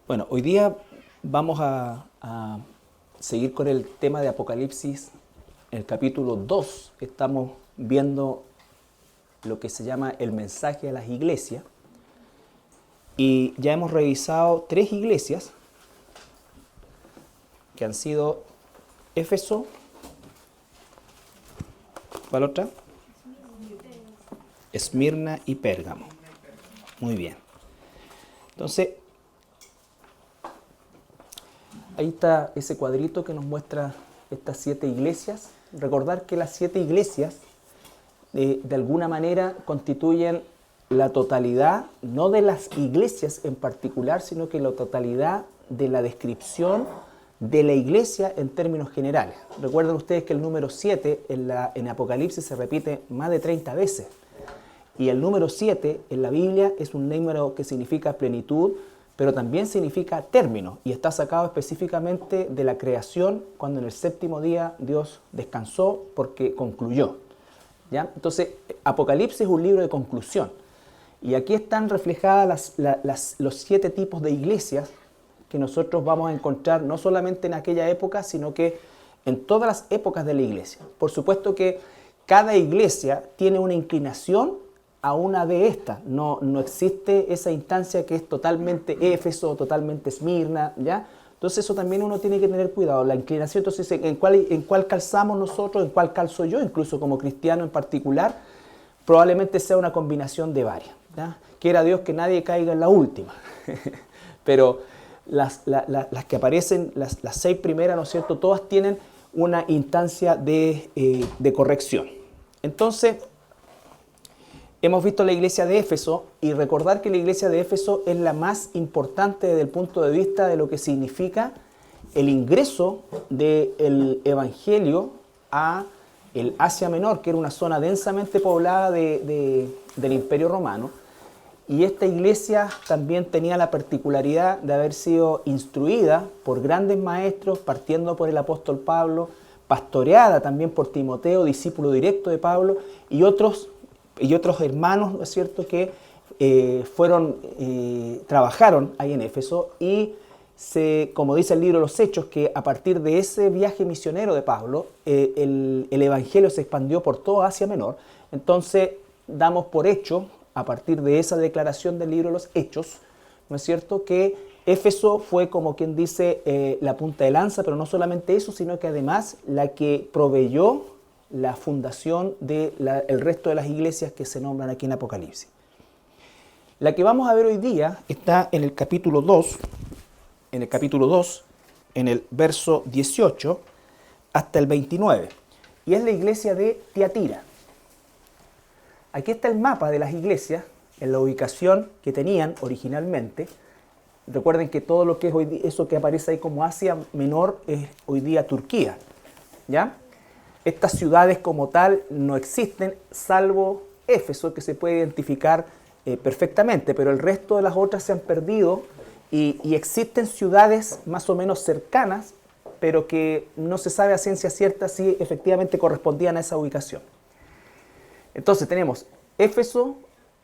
Bueno, hoy día vamos a seguir con el tema de Apocalipsis. En el capítulo 2 estamos viendo lo que se llama el mensaje a las iglesias. Y ya hemos revisado 3 iglesias que han sido Éfeso, ¿cuál otra? Esmirna y Pérgamo. Muy bien. Entonces, ahí está ese cuadrito que nos muestra estas 7 iglesias. Recordar que las 7 iglesias de alguna manera constituyen la totalidad, no de las iglesias en particular, sino que la totalidad de la descripción de la iglesia en términos generales. Recuerden ustedes que el número 7 en Apocalipsis se repite más de 30 veces. Y el número 7 en la Biblia es un número que significa plenitud, pero también significa término, y está sacado específicamente de la creación, cuando en el 7º día Dios descansó porque concluyó. ¿Ya? Entonces, Apocalipsis es un libro de conclusión. Y aquí están reflejadas los 7 tipos de iglesias que nosotros vamos a encontrar no solamente en aquella época, sino que en todas las épocas de la iglesia. Por supuesto que cada iglesia tiene una inclinación a una de estas. No existe esa instancia que es totalmente Éfeso, totalmente Esmirna, ¿ya? Entonces eso también uno tiene que tener cuidado. La inclinación, entonces, ¿en cuál calzamos nosotros? ¿En cuál calzo yo? Incluso como cristiano en particular, probablemente sea una combinación de varias, ¿ya? Quiera Dios que nadie caiga en la última. Pero las que aparecen, las 6 primeras, ¿no es cierto?, todas tienen una instancia de corrección. Entonces, hemos visto la iglesia de Éfeso, y recordar que la iglesia de Éfeso es la más importante desde el punto de vista de lo que significa el ingreso del evangelio a el Asia Menor, que era una zona densamente poblada del Imperio Romano. Y esta iglesia también tenía la particularidad de haber sido instruida por grandes maestros, partiendo por el apóstol Pablo, pastoreada también por Timoteo, discípulo directo de Pablo, y otros hermanos, ¿no es cierto?, que trabajaron ahí en Éfeso, y como dice el libro de los Hechos, que a partir de ese viaje misionero de Pablo, el evangelio se expandió por toda Asia Menor. Entonces damos por hecho, a partir de esa declaración del libro de los Hechos, ¿no es cierto?, que Éfeso fue, como quien dice, la punta de lanza, pero no solamente eso, sino que además la que proveyó la fundación del resto de las iglesias que se nombran aquí en Apocalipsis. La que vamos a ver hoy día está en el capítulo 2, en el verso 18 hasta el 29, y es la iglesia de Tiatira. Aquí está el mapa de las iglesias en la ubicación que tenían originalmente. Recuerden que todo lo que es hoy día, eso que aparece ahí como Asia Menor, es hoy día Turquía, ¿ya? Estas ciudades como tal no existen, salvo Éfeso, que se puede identificar perfectamente, pero el resto de las otras se han perdido, y existen ciudades más o menos cercanas, pero que no se sabe a ciencia cierta si efectivamente correspondían a esa ubicación. Entonces tenemos Éfeso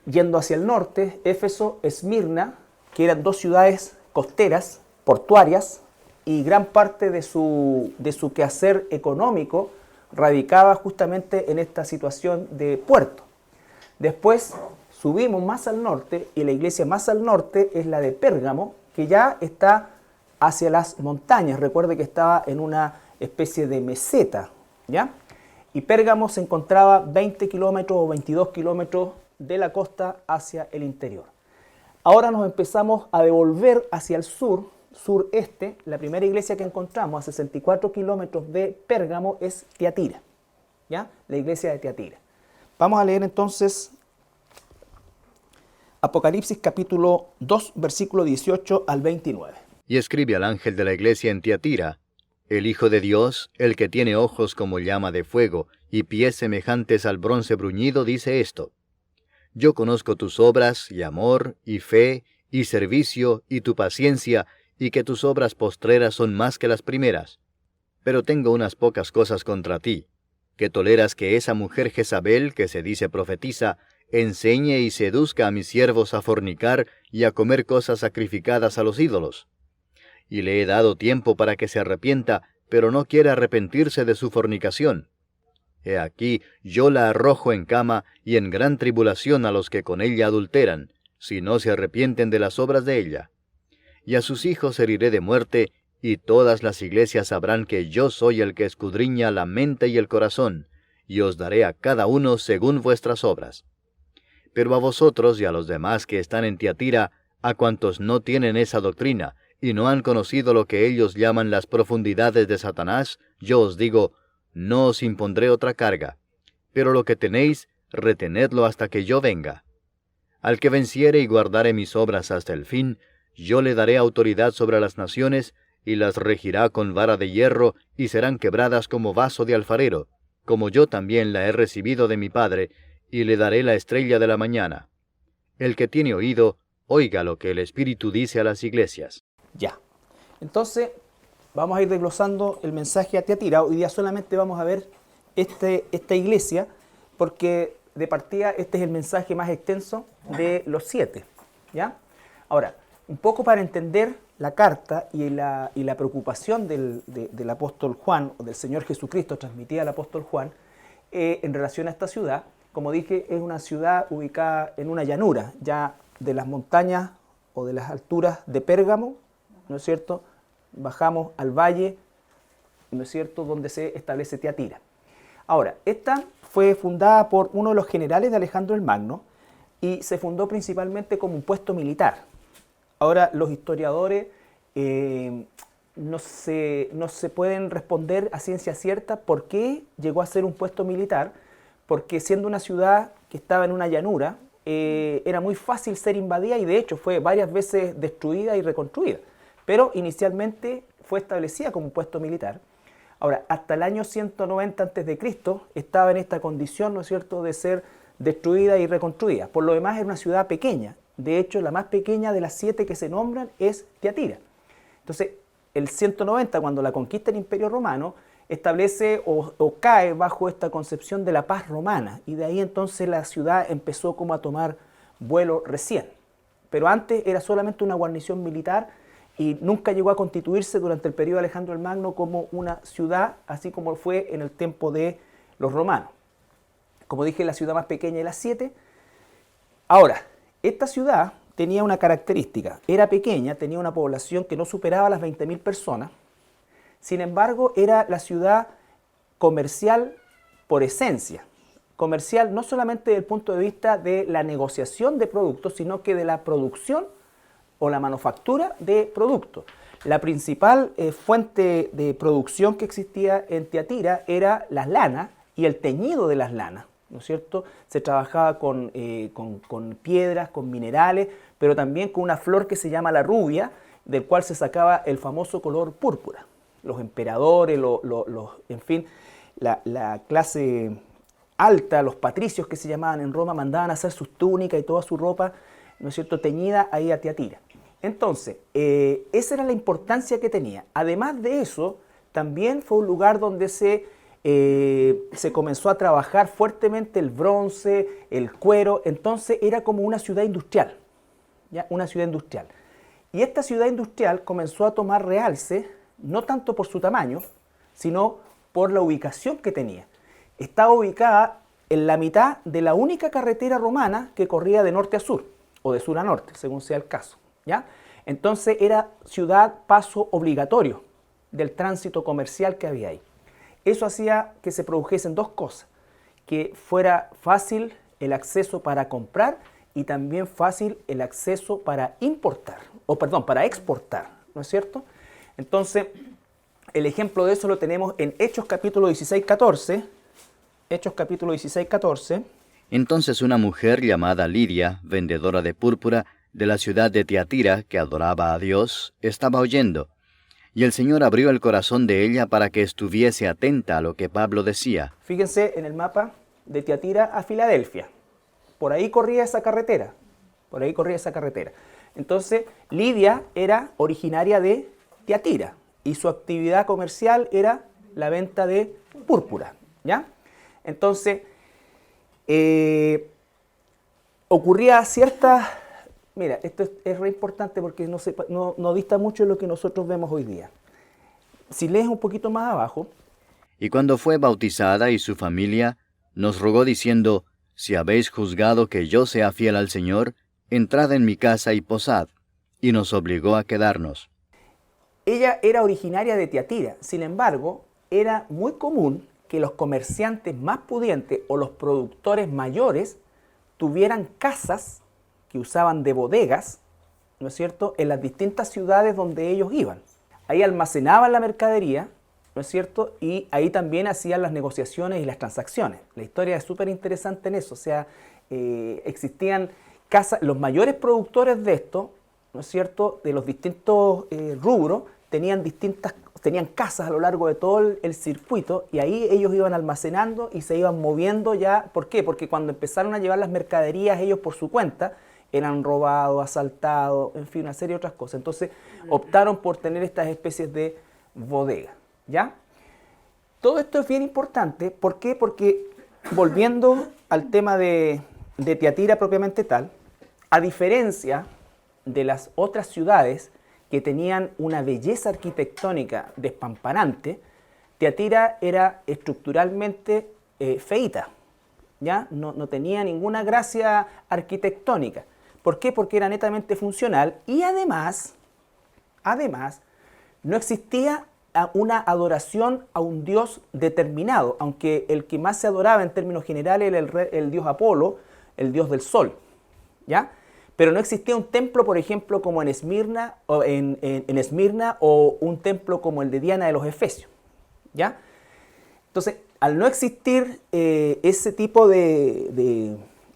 yendo hacia el norte, Éfeso, Esmirna, que eran 2 ciudades costeras, portuarias, y gran parte de su quehacer económico radicaba justamente en esta situación de puerto. Después subimos más al norte, y la iglesia más al norte es la de Pérgamo, que ya está hacia las montañas. Recuerde que estaba en una especie de meseta, ¿ya? Y Pérgamo se encontraba 20 kilómetros o 22 kilómetros de la costa hacia el interior. Ahora nos empezamos a devolver hacia el sureste. La primera iglesia que encontramos a 64 kilómetros de Pérgamo es Tiatira, ¿ya? La iglesia de Tiatira. Vamos a leer entonces Apocalipsis capítulo 2, versículo 18 al 29. Y escribe al ángel de la iglesia en Tiatira: el Hijo de Dios, el que tiene ojos como llama de fuego y pies semejantes al bronce bruñido, dice esto: yo conozco tus obras, y amor, y fe, y servicio, y tu paciencia, y que tus obras postreras son más que las primeras. Pero tengo unas pocas cosas contra ti, que toleras que esa mujer Jezabel, que se dice profetiza, enseñe y seduzca a mis siervos a fornicar y a comer cosas sacrificadas a los ídolos. Y le he dado tiempo para que se arrepienta, pero no quiere arrepentirse de su fornicación. He aquí, yo la arrojo en cama y en gran tribulación a los que con ella adulteran, si no se arrepienten de las obras de ella. Y a sus hijos heriré de muerte, y todas las iglesias sabrán que yo soy el que escudriña la mente y el corazón, y os daré a cada uno según vuestras obras. Pero a vosotros y a los demás que están en Tiatira, a cuantos no tienen esa doctrina, y no han conocido lo que ellos llaman las profundidades de Satanás, yo os digo, no os impondré otra carga, pero lo que tenéis, retenedlo hasta que yo venga. Al que venciere y guardare mis obras hasta el fin, yo le daré autoridad sobre las naciones, y las regirá con vara de hierro, y serán quebradas como vaso de alfarero, como yo también la he recibido de mi Padre, y le daré la estrella de la mañana. El que tiene oído, oiga lo que el Espíritu dice a las iglesias. Ya. Entonces, vamos a ir desglosando el mensaje a Tiatira. Hoy día solamente vamos a ver esta iglesia, porque de partida este es el mensaje más extenso de los 7. ¿Ya? Ahora, un poco para entender la carta y la preocupación del apóstol Juan, o del Señor Jesucristo transmitida al apóstol Juan, en relación a esta ciudad. Como dije, es una ciudad ubicada en una llanura, ya de las montañas o de las alturas de Pérgamo, ¿no es cierto? Bajamos al valle, ¿no es cierto?, donde se establece Tiatira. Ahora, esta fue fundada por uno de los generales de Alejandro el Magno y se fundó principalmente como un puesto militar. Ahora, los historiadores no se pueden responder a ciencia cierta por qué llegó a ser un puesto militar, porque siendo una ciudad que estaba en una llanura, era muy fácil ser invadida y de hecho fue varias veces destruida y reconstruida. Pero inicialmente fue establecida como un puesto militar. Ahora, hasta el año 190 a.C. estaba en esta condición, ¿no es cierto?, de ser destruida y reconstruida. Por lo demás era una ciudad pequeña. De hecho, la más pequeña de las 7 que se nombran es Tiatira. Entonces, el 190, cuando la conquista el Imperio Romano, establece o cae bajo esta concepción de la paz romana. Y de ahí entonces la ciudad empezó como a tomar vuelo recién. Pero antes era solamente una guarnición militar y nunca llegó a constituirse durante el periodo de Alejandro el Magno como una ciudad, así como fue en el tiempo de los romanos. Como dije, la ciudad más pequeña de las 7. Ahora, esta ciudad tenía una característica. Era pequeña, tenía una población que no superaba las 20.000 personas. Sin embargo, era la ciudad comercial por esencia. Comercial no solamente desde el punto de vista de la negociación de productos, sino que de la producción o la manufactura de productos. La principal fuente de producción que existía en Tiatira era las lanas y el teñido de las lanas, ¿no es cierto? Se trabajaba con piedras, con minerales, pero también con una flor que se llama la rubia, del cual se sacaba el famoso color púrpura. Los emperadores, en fin, la clase alta, los patricios que se llamaban en Roma, mandaban a hacer sus túnicas y toda su ropa, ¿no es cierto?, teñida ahí a Tiatira. Entonces, esa era la importancia que tenía. Además de eso, también fue un lugar donde se comenzó a trabajar fuertemente el bronce, el cuero. Entonces era como una ciudad industrial, ¿ya? Una ciudad industrial. Y esta ciudad industrial comenzó a tomar realce, no tanto por su tamaño, sino por la ubicación que tenía. Estaba ubicada en la mitad de la única carretera romana que corría de norte a sur, o de sur a norte, según sea el caso, ¿ya? Entonces era ciudad paso obligatorio del tránsito comercial que había ahí. Eso hacía que se produjesen dos cosas: que fuera fácil el acceso para comprar y también fácil el acceso para importar, para exportar, ¿no es cierto? Entonces, el ejemplo de eso lo tenemos en Hechos capítulo 16-14. Hechos capítulo 16-14. Entonces una mujer llamada Lidia, vendedora de púrpura, de la ciudad de Tiatira, que adoraba a Dios, estaba oyendo. Y el Señor abrió el corazón de ella para que estuviese atenta a lo que Pablo decía. Fíjense en el mapa de Tiatira a Filadelfia. Por ahí corría esa carretera. Entonces, Lidia era originaria de Tiatira y su actividad comercial era la venta de púrpura, ¿ya? Entonces, ocurría cierta... Mira, esto es re importante porque no dista mucho de lo que nosotros vemos hoy día. Si lees un poquito más abajo... Y cuando fue bautizada y su familia, nos rogó diciendo, si habéis juzgado que yo sea fiel al Señor, entrad en mi casa y posad. Y nos obligó a quedarnos. Ella era originaria de Tiatira, sin embargo, era muy común que los comerciantes más pudientes o los productores mayores tuvieran casas que usaban de bodegas, ¿no es cierto?, en las distintas ciudades donde ellos iban. Ahí almacenaban la mercadería, ¿no es cierto?, y ahí también hacían las negociaciones y las transacciones. La historia es súper interesante en eso, o sea, existían casas, los mayores productores de esto, ¿no es cierto?, de los distintos rubros, tenían casas a lo largo de todo el circuito y ahí ellos iban almacenando y se iban moviendo ya. ¿Por qué? Porque cuando empezaron a llevar las mercaderías ellos por su cuenta, eran robados, asaltados, en fin, una serie de otras cosas. Entonces optaron por tener estas especies de bodega, ¿ya? Todo esto es bien importante. ¿Por qué? Porque volviendo al tema de Tiatira propiamente tal, a diferencia de las otras ciudades que tenían una belleza arquitectónica despampanante, Tiatira era estructuralmente feíta, ¿ya? No tenía ninguna gracia arquitectónica. ¿Por qué? Porque era netamente funcional y además, no existía una adoración a un dios determinado, aunque el que más se adoraba en términos generales era el dios Apolo, el dios del sol, ¿ya? Pero no existía un templo, por ejemplo, como en Esmirna o un templo como el de Diana de los Efesios, ¿ya? Entonces, al no existir ese tipo de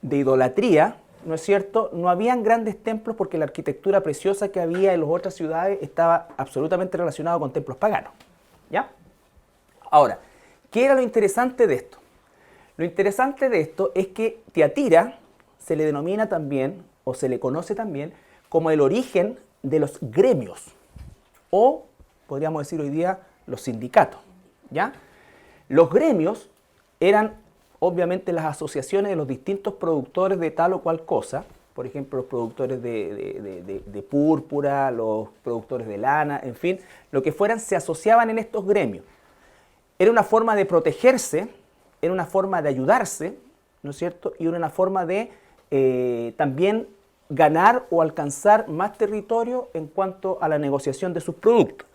idolatría, ¿no es cierto?, no habían grandes templos porque la arquitectura preciosa que había en las otras ciudades estaba absolutamente relacionada con templos paganos, ¿ya? Ahora, ¿qué era lo interesante de esto? Lo interesante de esto es que Tiatira se le denomina también, o se le conoce también, como el origen de los gremios, o podríamos decir hoy día los sindicatos, ¿ya? Los gremios eran obviamente las asociaciones de los distintos productores de tal o cual cosa, por ejemplo los productores de púrpura, los productores de lana, en fin, lo que fueran, se asociaban en estos gremios. Era una forma de protegerse, era una forma de ayudarse, ¿no es cierto? Y era una forma de también ganar o alcanzar más territorio en cuanto a la negociación de sus productos.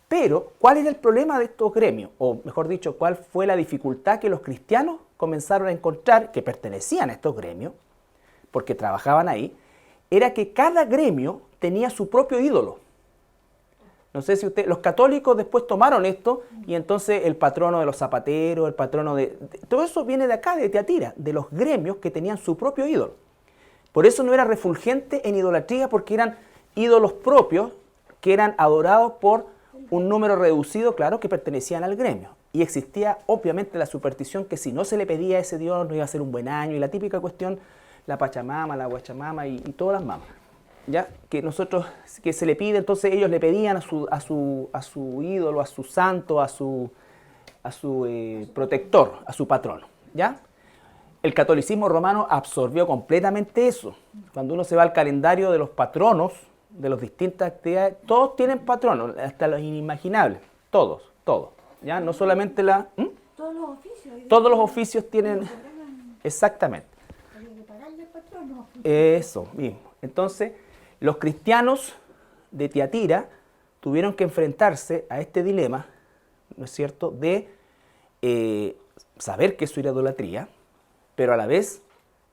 Pero, ¿cuál era el problema de estos gremios? O, mejor dicho, ¿cuál fue la dificultad que los cristianos comenzaron a encontrar, que pertenecían a estos gremios, porque trabajaban ahí? Era que cada gremio tenía su propio ídolo. No sé si los católicos después tomaron esto y entonces el patrono de los zapateros, el patrono todo eso viene de acá, de Tiatira, de los gremios que tenían su propio ídolo. Por eso no era refulgente en idolatría, porque eran ídolos propios que eran adorados por un número reducido, claro, que pertenecían al gremio. Y existía obviamente la superstición que si no se le pedía a ese dios no iba a ser un buen año, y la típica cuestión, la Pachamama, la Guachamama y todas las mamas, ¿ya? Que se le pide, entonces ellos le pedían a su ídolo, a su santo, a su protector, a su patrono, ¿ya? El catolicismo romano absorbió completamente eso. Cuando uno se va al calendario de los patronos, de las distintas actividades, todos tienen patronos, hasta los inimaginables, todos, ¿ya? No solamente Todos los oficios. Todos los oficios tienen... Exactamente. Eso mismo. Entonces, los cristianos de Tiatira tuvieron que enfrentarse a este dilema, ¿no es cierto?, de saber que eso era idolatría, pero a la vez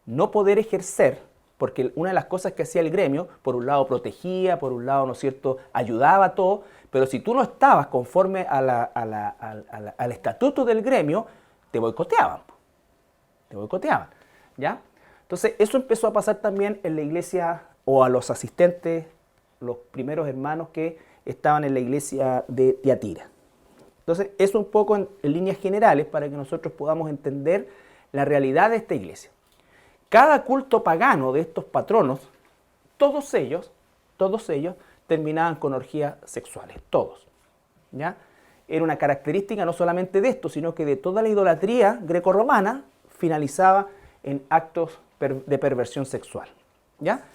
no poder ejercer, porque una de las cosas que hacía el gremio, por un lado protegía, por un lado, ¿no es cierto?, ayudaba a todo, pero si tú no estabas conforme al estatuto del gremio, te boicoteaban, ¿ya? Entonces, eso empezó a pasar también en la iglesia, o a los asistentes, los primeros hermanos que estaban en la iglesia de Tiatira. Entonces, eso un poco en líneas generales para que nosotros podamos entender la realidad de esta iglesia. Cada culto pagano de estos patronos, todos ellos terminaban con orgías sexuales, todos, ¿ya? Era una característica no solamente de esto, sino que de toda la idolatría grecorromana finalizaba en actos de perversión sexual. ¿Ya?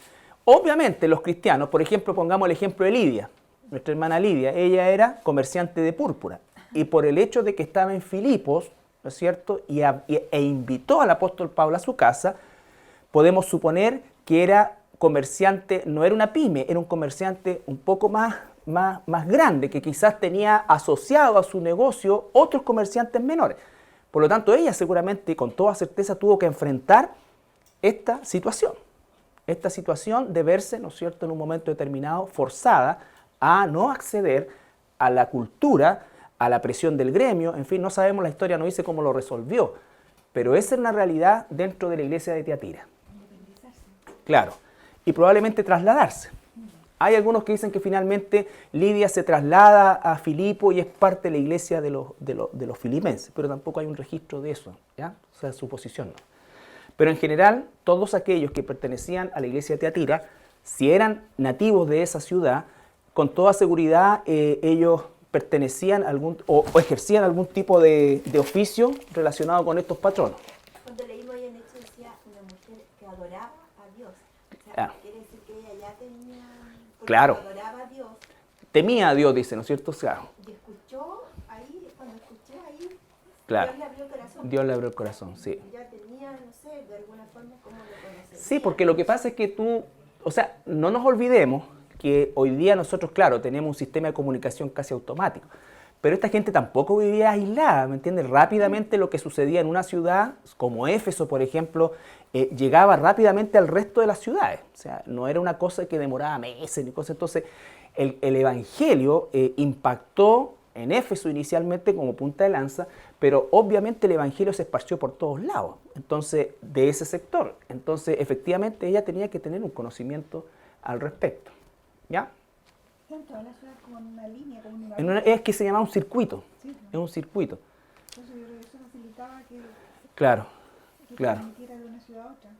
Obviamente los cristianos, por ejemplo, pongamos el ejemplo de Lidia, nuestra hermana Lidia, ella era comerciante de púrpura y por el hecho de que estaba en Filipos, ¿no es cierto?, e invitó al apóstol Pablo a su casa, podemos suponer que era comerciante, no era una pyme, era un comerciante un poco más grande, que quizás tenía asociado a su negocio otros comerciantes menores. Por lo tanto, ella seguramente, con toda certeza, tuvo que enfrentar esta situación de verse, ¿no es cierto?, en un momento determinado forzada a no acceder a la cultura, a la presión del gremio, en fin, no sabemos, la historia no dice cómo lo resolvió, pero esa es una realidad dentro de la iglesia de Tiatira. Claro, y probablemente trasladarse. Hay algunos que dicen que finalmente Lidia se traslada a Filipo y es parte de la iglesia de los filipenses, pero tampoco hay un registro de eso, ¿ya? O sea, suposición no. Pero en general, todos aquellos que pertenecían a la iglesia de Tiatira, si eran nativos de esa ciudad, con toda seguridad ellos pertenecían o ejercían algún tipo de oficio relacionado con estos patronos. Cuando leímos ahí en hecho decía una mujer que adoraba a Dios. O sea, quiere decir que ella ya tenía... Claro. Adoraba a Dios. Temía a Dios, dice, ¿no es cierto? Claro. Y escuchó ahí, cuando escuché ahí, Claro. Dios le abrió el corazón. Dios le abrió el corazón, sí. Ya tenía, no sé, de alguna forma cómo lo conocer. Sí, porque lo que pasa es que no nos olvidemos que hoy día nosotros, claro, tenemos un sistema de comunicación casi automático, pero esta gente tampoco vivía aislada, ¿me entiendes? Rápidamente lo que sucedía en una ciudad, como Éfeso, por ejemplo, llegaba rápidamente al resto de las ciudades. O sea, no era una cosa que demoraba meses ni cosas. Entonces, el evangelio impactó en Éfeso inicialmente como punta de lanza, pero obviamente el evangelio se esparció por todos lados, entonces, de ese sector. Entonces, efectivamente, ella tenía que tener un conocimiento al respecto. ¿Ya? En toda la ciudad como en una línea, como en una... Es que se llama un circuito, Sí, es un circuito. entonces yo creo que eso facilitaba que Claro, se claro, transmitiera de una ciudad a otra.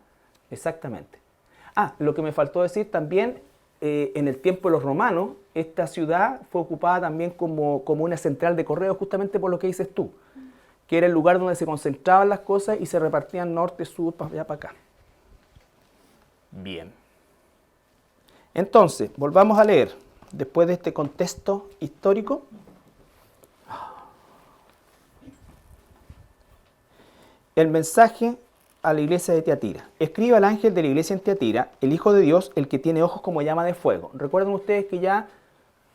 exactamente. Lo que me faltó decir también, en el tiempo de los romanos, esta ciudad fue ocupada también como una central de correo, justamente por lo que dices tú, que era el lugar donde se concentraban las cosas y se repartían norte, sur, para allá, para acá. Bien. Entonces, volvamos a leer, después de este contexto histórico. El mensaje a la iglesia de Tiatira. Escribe al ángel de la iglesia en Tiatira, el Hijo de Dios, el que tiene ojos como llama de fuego. Recuerden ustedes que ya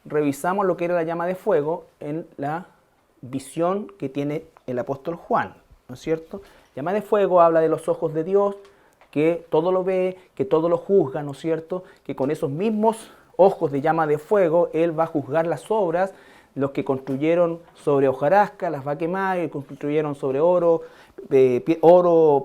revisamos lo que era la llama de fuego en la visión que tiene el apóstol Juan, ¿no es cierto? Llama de fuego habla de los ojos de Dios, que todo lo ve, que todo lo juzga, ¿no es cierto? Que con esos mismos ojos de llama de fuego, Él va a juzgar las obras, los que construyeron sobre hojarasca, las va a quemar, y construyeron sobre oro,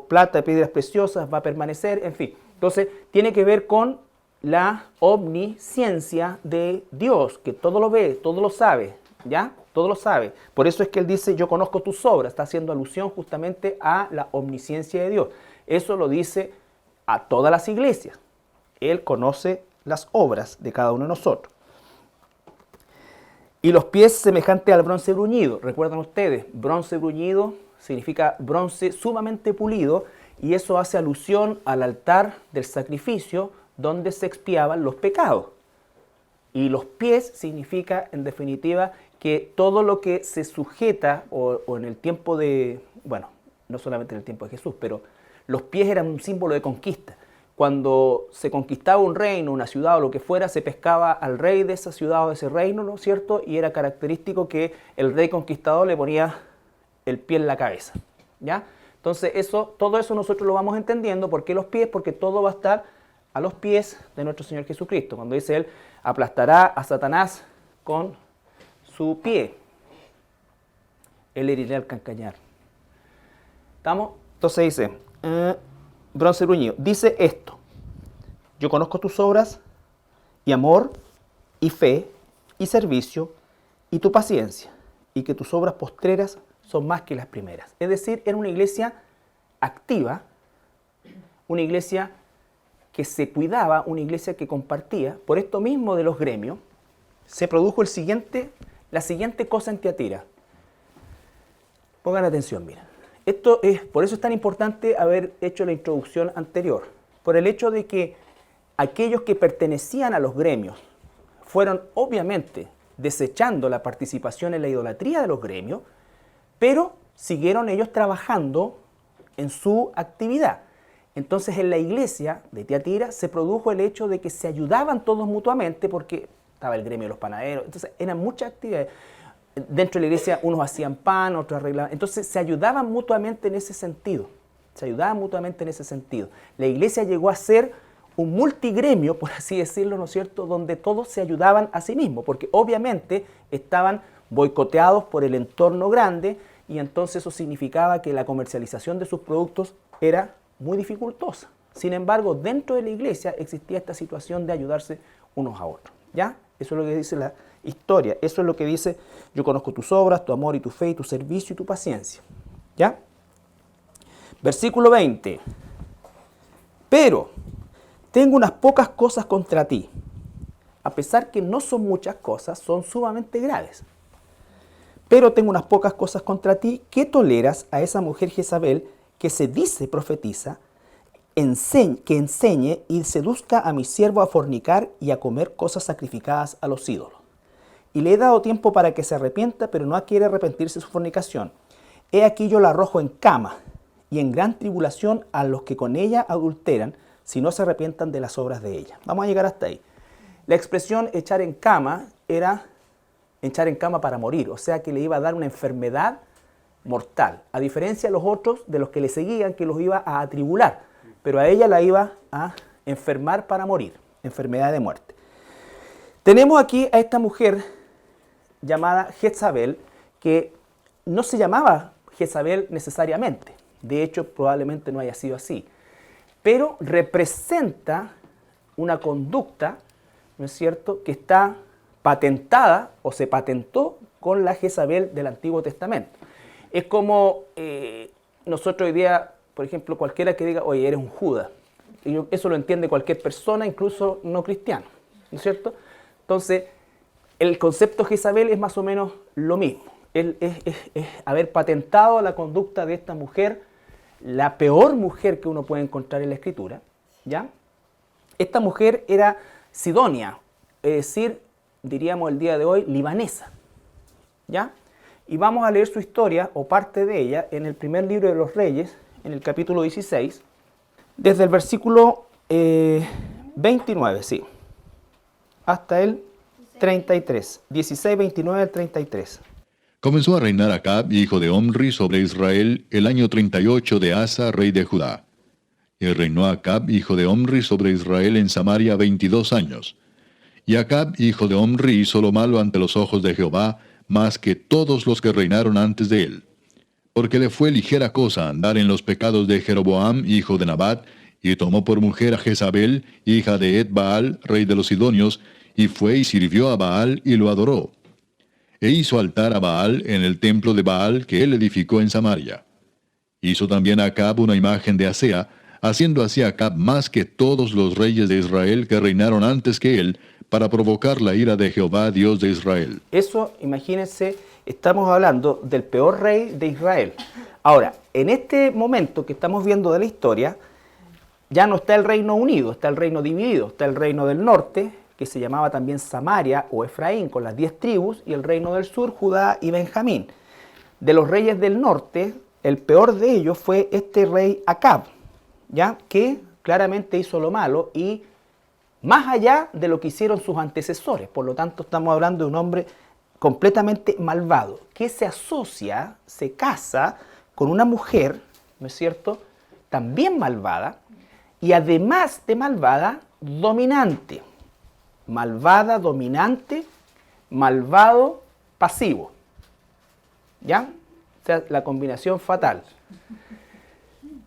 plata, piedras preciosas, va a permanecer, en fin. Entonces, tiene que ver con la omnisciencia de Dios, que todo lo ve, todo lo sabe, ¿ya? Todo lo sabe. Por eso es que Él dice, yo conozco tus obras, está haciendo alusión justamente a la omnisciencia de Dios. Eso lo dice a todas las iglesias. Él conoce las obras de cada uno de nosotros. Y los pies semejantes al bronce bruñido. Recuerdan ustedes, bronce bruñido significa bronce sumamente pulido y eso hace alusión al altar del sacrificio donde se expiaban los pecados. Y los pies significa, en definitiva, que todo lo que se sujeta, o en el tiempo de, bueno, no solamente en el tiempo de Jesús, pero los pies eran un símbolo de conquista. Cuando se conquistaba un reino, una ciudad o lo que fuera, se pescaba al rey de esa ciudad o de ese reino, ¿no es cierto? Y era característico que el rey conquistador le ponía el pie en la cabeza, ¿ya? Entonces, todo eso nosotros lo vamos entendiendo. ¿Por qué los pies? Porque todo va a estar a los pies de nuestro Señor Jesucristo. Cuando dice Él, aplastará a Satanás con su pie. Él herirá al cancañar. ¿Estamos? Entonces dice, bronce bruñido, dice esto: yo conozco tus obras y amor y fe y servicio y tu paciencia, y que tus obras postreras son más que las primeras. Es decir, era una iglesia activa, una iglesia que se cuidaba, una iglesia que compartía. Por esto mismo de los gremios, se produjo la siguiente cosa en Tiatira. Pongan atención, mira. Por eso es tan importante haber hecho la introducción anterior, por el hecho de que aquellos que pertenecían a los gremios fueron obviamente desechando la participación en la idolatría de los gremios, pero siguieron ellos trabajando en su actividad. Entonces en la iglesia de Tiatira se produjo el hecho de que se ayudaban todos mutuamente porque estaba el gremio de los panaderos, entonces eran muchas actividades. Dentro de la iglesia unos hacían pan, otros arreglaban, entonces se ayudaban mutuamente en ese sentido. La iglesia llegó a ser un multigremio, por así decirlo, ¿no es cierto?, donde todos se ayudaban a sí mismos, porque obviamente estaban boicoteados por el entorno grande y entonces eso significaba que la comercialización de sus productos era muy dificultosa. Sin embargo, dentro de la iglesia existía esta situación de ayudarse unos a otros, ¿ya? Eso es lo que dice la historia, eso es lo que dice: yo conozco tus obras, tu amor y tu fe y tu servicio y tu paciencia, ¿ya? Versículo 20. Pero tengo unas pocas cosas contra ti, a pesar que no son muchas cosas, son sumamente graves. Pero tengo unas pocas cosas contra ti, que toleras a esa mujer Jezabel que se dice profetiza, que enseñe y seduzca a mi siervo a fornicar y a comer cosas sacrificadas a los ídolos. Y le he dado tiempo para que se arrepienta, pero no quiere arrepentirse de su fornicación. He aquí yo la arrojo en cama y en gran tribulación a los que con ella adulteran, si no se arrepientan de las obras de ella. Vamos a llegar hasta ahí. La expresión echar en cama era echar en cama para morir, o sea que le iba a dar una enfermedad mortal, a diferencia de los otros, de los que le seguían, que los iba a atribular, pero a ella la iba a enfermar para morir, enfermedad de muerte. Tenemos aquí a esta mujer llamada Jezabel, que no se llamaba Jezabel necesariamente, de hecho probablemente no haya sido así, pero representa una conducta, ¿no es cierto?, que está patentada o se patentó con la Jezabel del Antiguo Testamento. Es como nosotros hoy día, por ejemplo, cualquiera que diga: oye, eres un Judas. Eso lo entiende cualquier persona, incluso no cristiano, ¿no es cierto? Entonces, el concepto Jezabel es más o menos lo mismo. Es haber patentado la conducta de esta mujer, la peor mujer que uno puede encontrar en la Escritura, ¿ya? Esta mujer era sidonia, es decir, diríamos el día de hoy, libanesa, ¿ya? Y vamos a leer su historia, o parte de ella, en el primer libro de los Reyes, en el capítulo 16, desde el versículo 29, sí, hasta el 33, 16, 29 al 33. Comenzó a reinar Acab, hijo de Omri, sobre Israel, el año 38 de Asa, rey de Judá. Y reinó Acab, hijo de Omri, sobre Israel en Samaria 22 años. Y Acab, hijo de Omri, hizo lo malo ante los ojos de Jehová, más que todos los que reinaron antes de él. Porque le fue ligera cosa andar en los pecados de Jeroboam, hijo de Nabat, y tomó por mujer a Jezabel, hija de Ed-Baal, rey de los Sidonios, y fue y sirvió a Baal y lo adoró. E hizo altar a Baal en el templo de Baal que él edificó en Samaria. Hizo también a Acab una imagen de Asea, haciendo así Acab más que todos los reyes de Israel que reinaron antes que él, para provocar la ira de Jehová, Dios de Israel. Eso, imagínense, estamos hablando del peor rey de Israel. Ahora, en este momento que estamos viendo de la historia, ya no está el reino unido, está el reino dividido, está el reino del norte, que se llamaba también Samaria o Efraín, con las 10 tribus, y el reino del sur, Judá y Benjamín. De los reyes del norte, el peor de ellos fue este rey Acab, ¿ya?, que claramente hizo lo malo y más allá de lo que hicieron sus antecesores. Por lo tanto, estamos hablando de un hombre completamente malvado, que se asocia, se casa con una mujer, ¿no es cierto?, también malvada, y además de malvada, dominante. Malvada, dominante, malvado, pasivo. ¿Ya? O sea, la combinación fatal.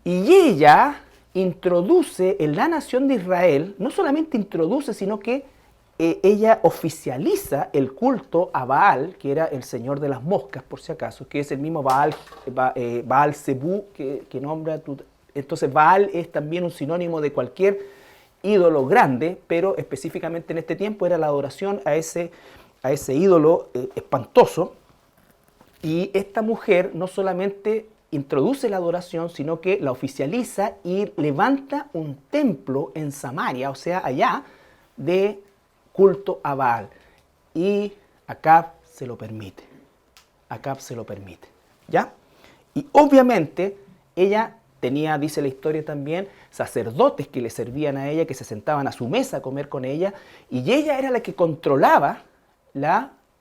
Y ella introduce en la nación de Israel, no solamente introduce, sino que ella oficializa el culto a Baal, que era el señor de las moscas, por si acaso, que es el mismo Baal Zebú que nombra. Entonces Baal es también un sinónimo de cualquier ídolo grande, pero específicamente en este tiempo era la adoración a ese ídolo espantoso. Y esta mujer no solamente introduce la adoración, sino que la oficializa y levanta un templo en Samaria, o sea, allá, de culto a Baal. Y Acab se lo permite. Acab se lo permite. ¿Ya? Y obviamente ella tenía, dice la historia también, sacerdotes que le servían a ella, que se sentaban a su mesa a comer con ella, y ella era la que controlaba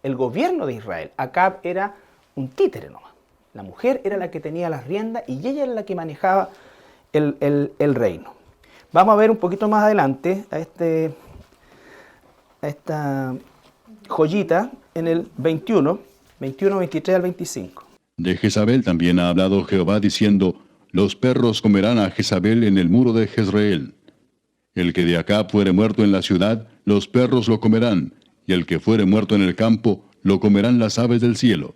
el gobierno de Israel. Acab era un títere nomás. La mujer era la que tenía las riendas y ella era la que manejaba el reino. Vamos a ver un poquito más adelante a esta joyita en el 21, 23 al 25. De Jezabel también ha hablado Jehová diciendo, los perros comerán a Jezabel en el muro de Jezreel. El que de Acab fuere muerto en la ciudad, los perros lo comerán, y el que fuere muerto en el campo, lo comerán las aves del cielo.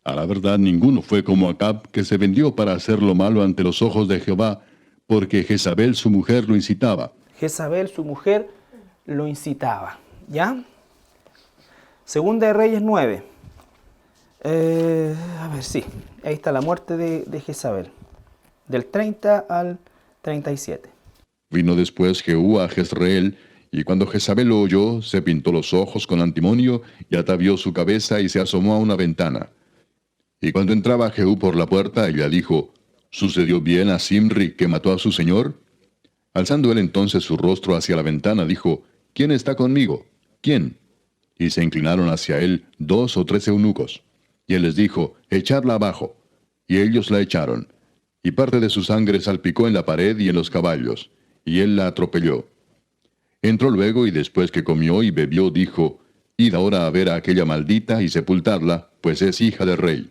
A la verdad, ninguno fue como Acab, que se vendió para hacer lo malo ante los ojos de Jehová, porque Jezabel su mujer lo incitaba. Jezabel su mujer lo incitaba. ¿Ya? Segunda de Reyes 9. A ver, sí. Ahí está la muerte de Jezabel. Del 30 al 37. Vino después Jehú a Jezreel, y cuando Jezabel lo oyó, se pintó los ojos con antimonio, y atavió su cabeza y se asomó a una ventana. Y cuando entraba Jehú por la puerta, ella dijo, ¿sucedió bien a Zimri que mató a su señor? Alzando él entonces su rostro hacia la ventana, dijo, ¿quién está conmigo? ¿Quién? Y se inclinaron hacia él 2 o 3 eunucos. Y él les dijo, echadla abajo. Y ellos la echaron. Y parte de su sangre salpicó en la pared y en los caballos, y él la atropelló. Entró luego y después que comió y bebió, dijo, id ahora a ver a aquella maldita y sepultarla, pues es hija del rey.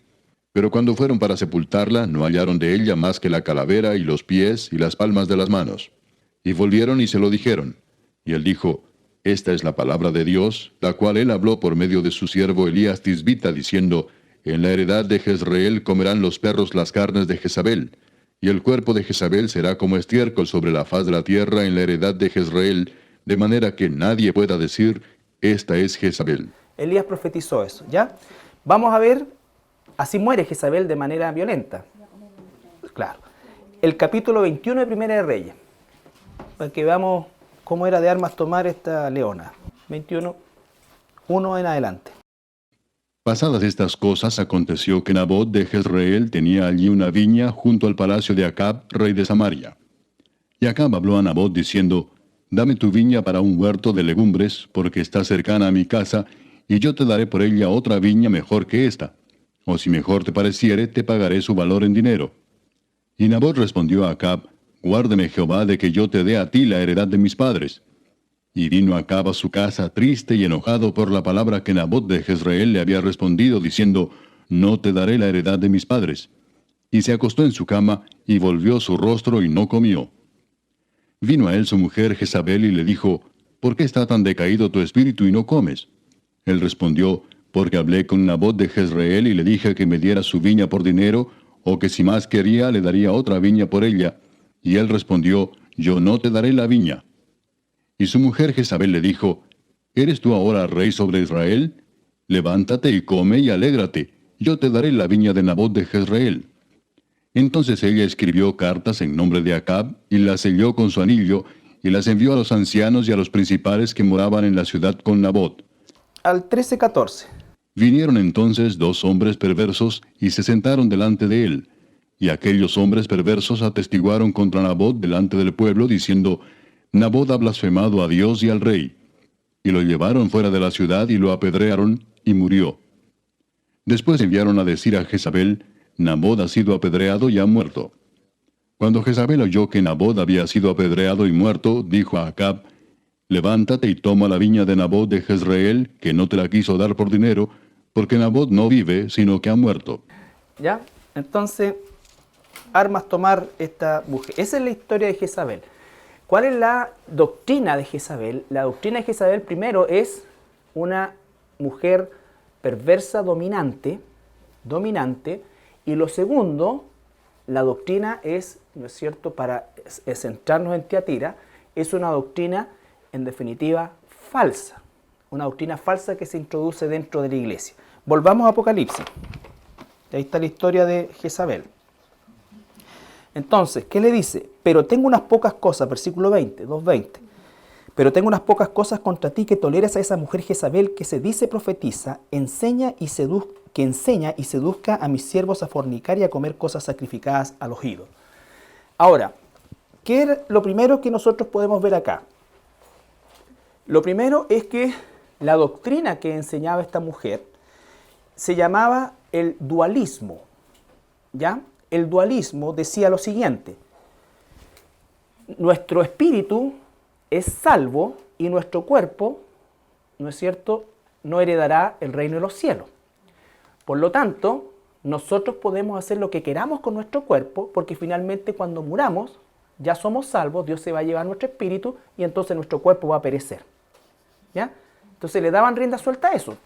Pero cuando fueron para sepultarla, no hallaron de ella más que la calavera y los pies y las palmas de las manos. Y volvieron y se lo dijeron. Y él dijo, esta es la palabra de Dios, la cual él habló por medio de su siervo Elías Tisbita, diciendo, en la heredad de Jezreel comerán los perros las carnes de Jezabel, y el cuerpo de Jezabel será como estiércol sobre la faz de la tierra en la heredad de Jezreel, de manera que nadie pueda decir, esta es Jezabel. Elías profetizó eso, ¿ya? Vamos a ver, así muere Jezabel de manera violenta. Claro. El capítulo 21 de Primera de Reyes, para que veamos cómo era de armas tomar esta leona. 21, 1 en adelante. Pasadas estas cosas, aconteció que Nabot de Jezreel tenía allí una viña junto al palacio de Acab, rey de Samaria. Y Acab habló a Nabot diciendo, dame tu viña para un huerto de legumbres, porque está cercana a mi casa, y yo te daré por ella otra viña mejor que esta. O si mejor te pareciere, te pagaré su valor en dinero. Y Nabot respondió a Acab, guárdeme Jehová de que yo te dé a ti la heredad de mis padres. Y vino Acab a su casa triste y enojado por la palabra que Nabot de Jezreel le había respondido, diciendo, no te daré la heredad de mis padres. Y se acostó en su cama, y volvió su rostro y no comió. Vino a él su mujer Jezabel y le dijo, ¿por qué está tan decaído tu espíritu y no comes? Él respondió, porque hablé con Nabot de Jezreel y le dije que me diera su viña por dinero, o que si más quería le daría otra viña por ella. Y él respondió, yo no te daré la viña. Y su mujer Jezabel le dijo, ¿eres tú ahora rey sobre Israel? Levántate y come y alégrate, yo te daré la viña de Nabot de Jezreel. Entonces ella escribió cartas en nombre de Acab, y las selló con su anillo, y las envió a los ancianos y a los principales que moraban en la ciudad con Nabot. Al 13:14. Vinieron entonces 2 hombres perversos, y se sentaron delante de él. Y aquellos hombres perversos atestiguaron contra Nabot delante del pueblo, diciendo, Nabot ha blasfemado a Dios y al rey. Y lo llevaron fuera de la ciudad y lo apedrearon, y murió. Después enviaron a decir a Jezabel, Nabot ha sido apedreado y ha muerto. Cuando Jezabel oyó que Nabot había sido apedreado y muerto, dijo a Acab, levántate y toma la viña de Nabot de Jezreel, que no te la quiso dar por dinero, porque Nabot no vive, sino que ha muerto. ¿Ya? Entonces, armas tomar esta mujer. Esa es la historia de Jezabel. ¿Cuál es la doctrina de Jezabel? La doctrina de Jezabel primero es una mujer perversa dominante, y lo segundo, la doctrina es, ¿no es cierto?, para centrarnos en Tiatira, es una doctrina, en definitiva, falsa. Una doctrina falsa que se introduce dentro de la iglesia. Volvamos a Apocalipsis. Ahí está la historia de Jezabel. Entonces, ¿qué le dice? Pero tengo unas pocas cosas, versículo 20, 2:20. Pero tengo unas pocas cosas contra ti, que toleras a esa mujer Jezabel que se dice profetiza, que enseña y seduzca a mis siervos a fornicar y a comer cosas sacrificadas a los ídolos. Ahora, ¿qué es lo primero que nosotros podemos ver acá? Lo primero es que la doctrina que enseñaba esta mujer se llamaba el dualismo, ¿ya? El dualismo decía lo siguiente: nuestro espíritu es salvo y nuestro cuerpo, ¿no es cierto?, no heredará el reino de los cielos. Por lo tanto, nosotros podemos hacer lo que queramos con nuestro cuerpo, porque finalmente cuando muramos ya somos salvos, Dios se va a llevar nuestro espíritu y entonces nuestro cuerpo va a perecer, ¿ya? Entonces le daban rienda suelta a eso.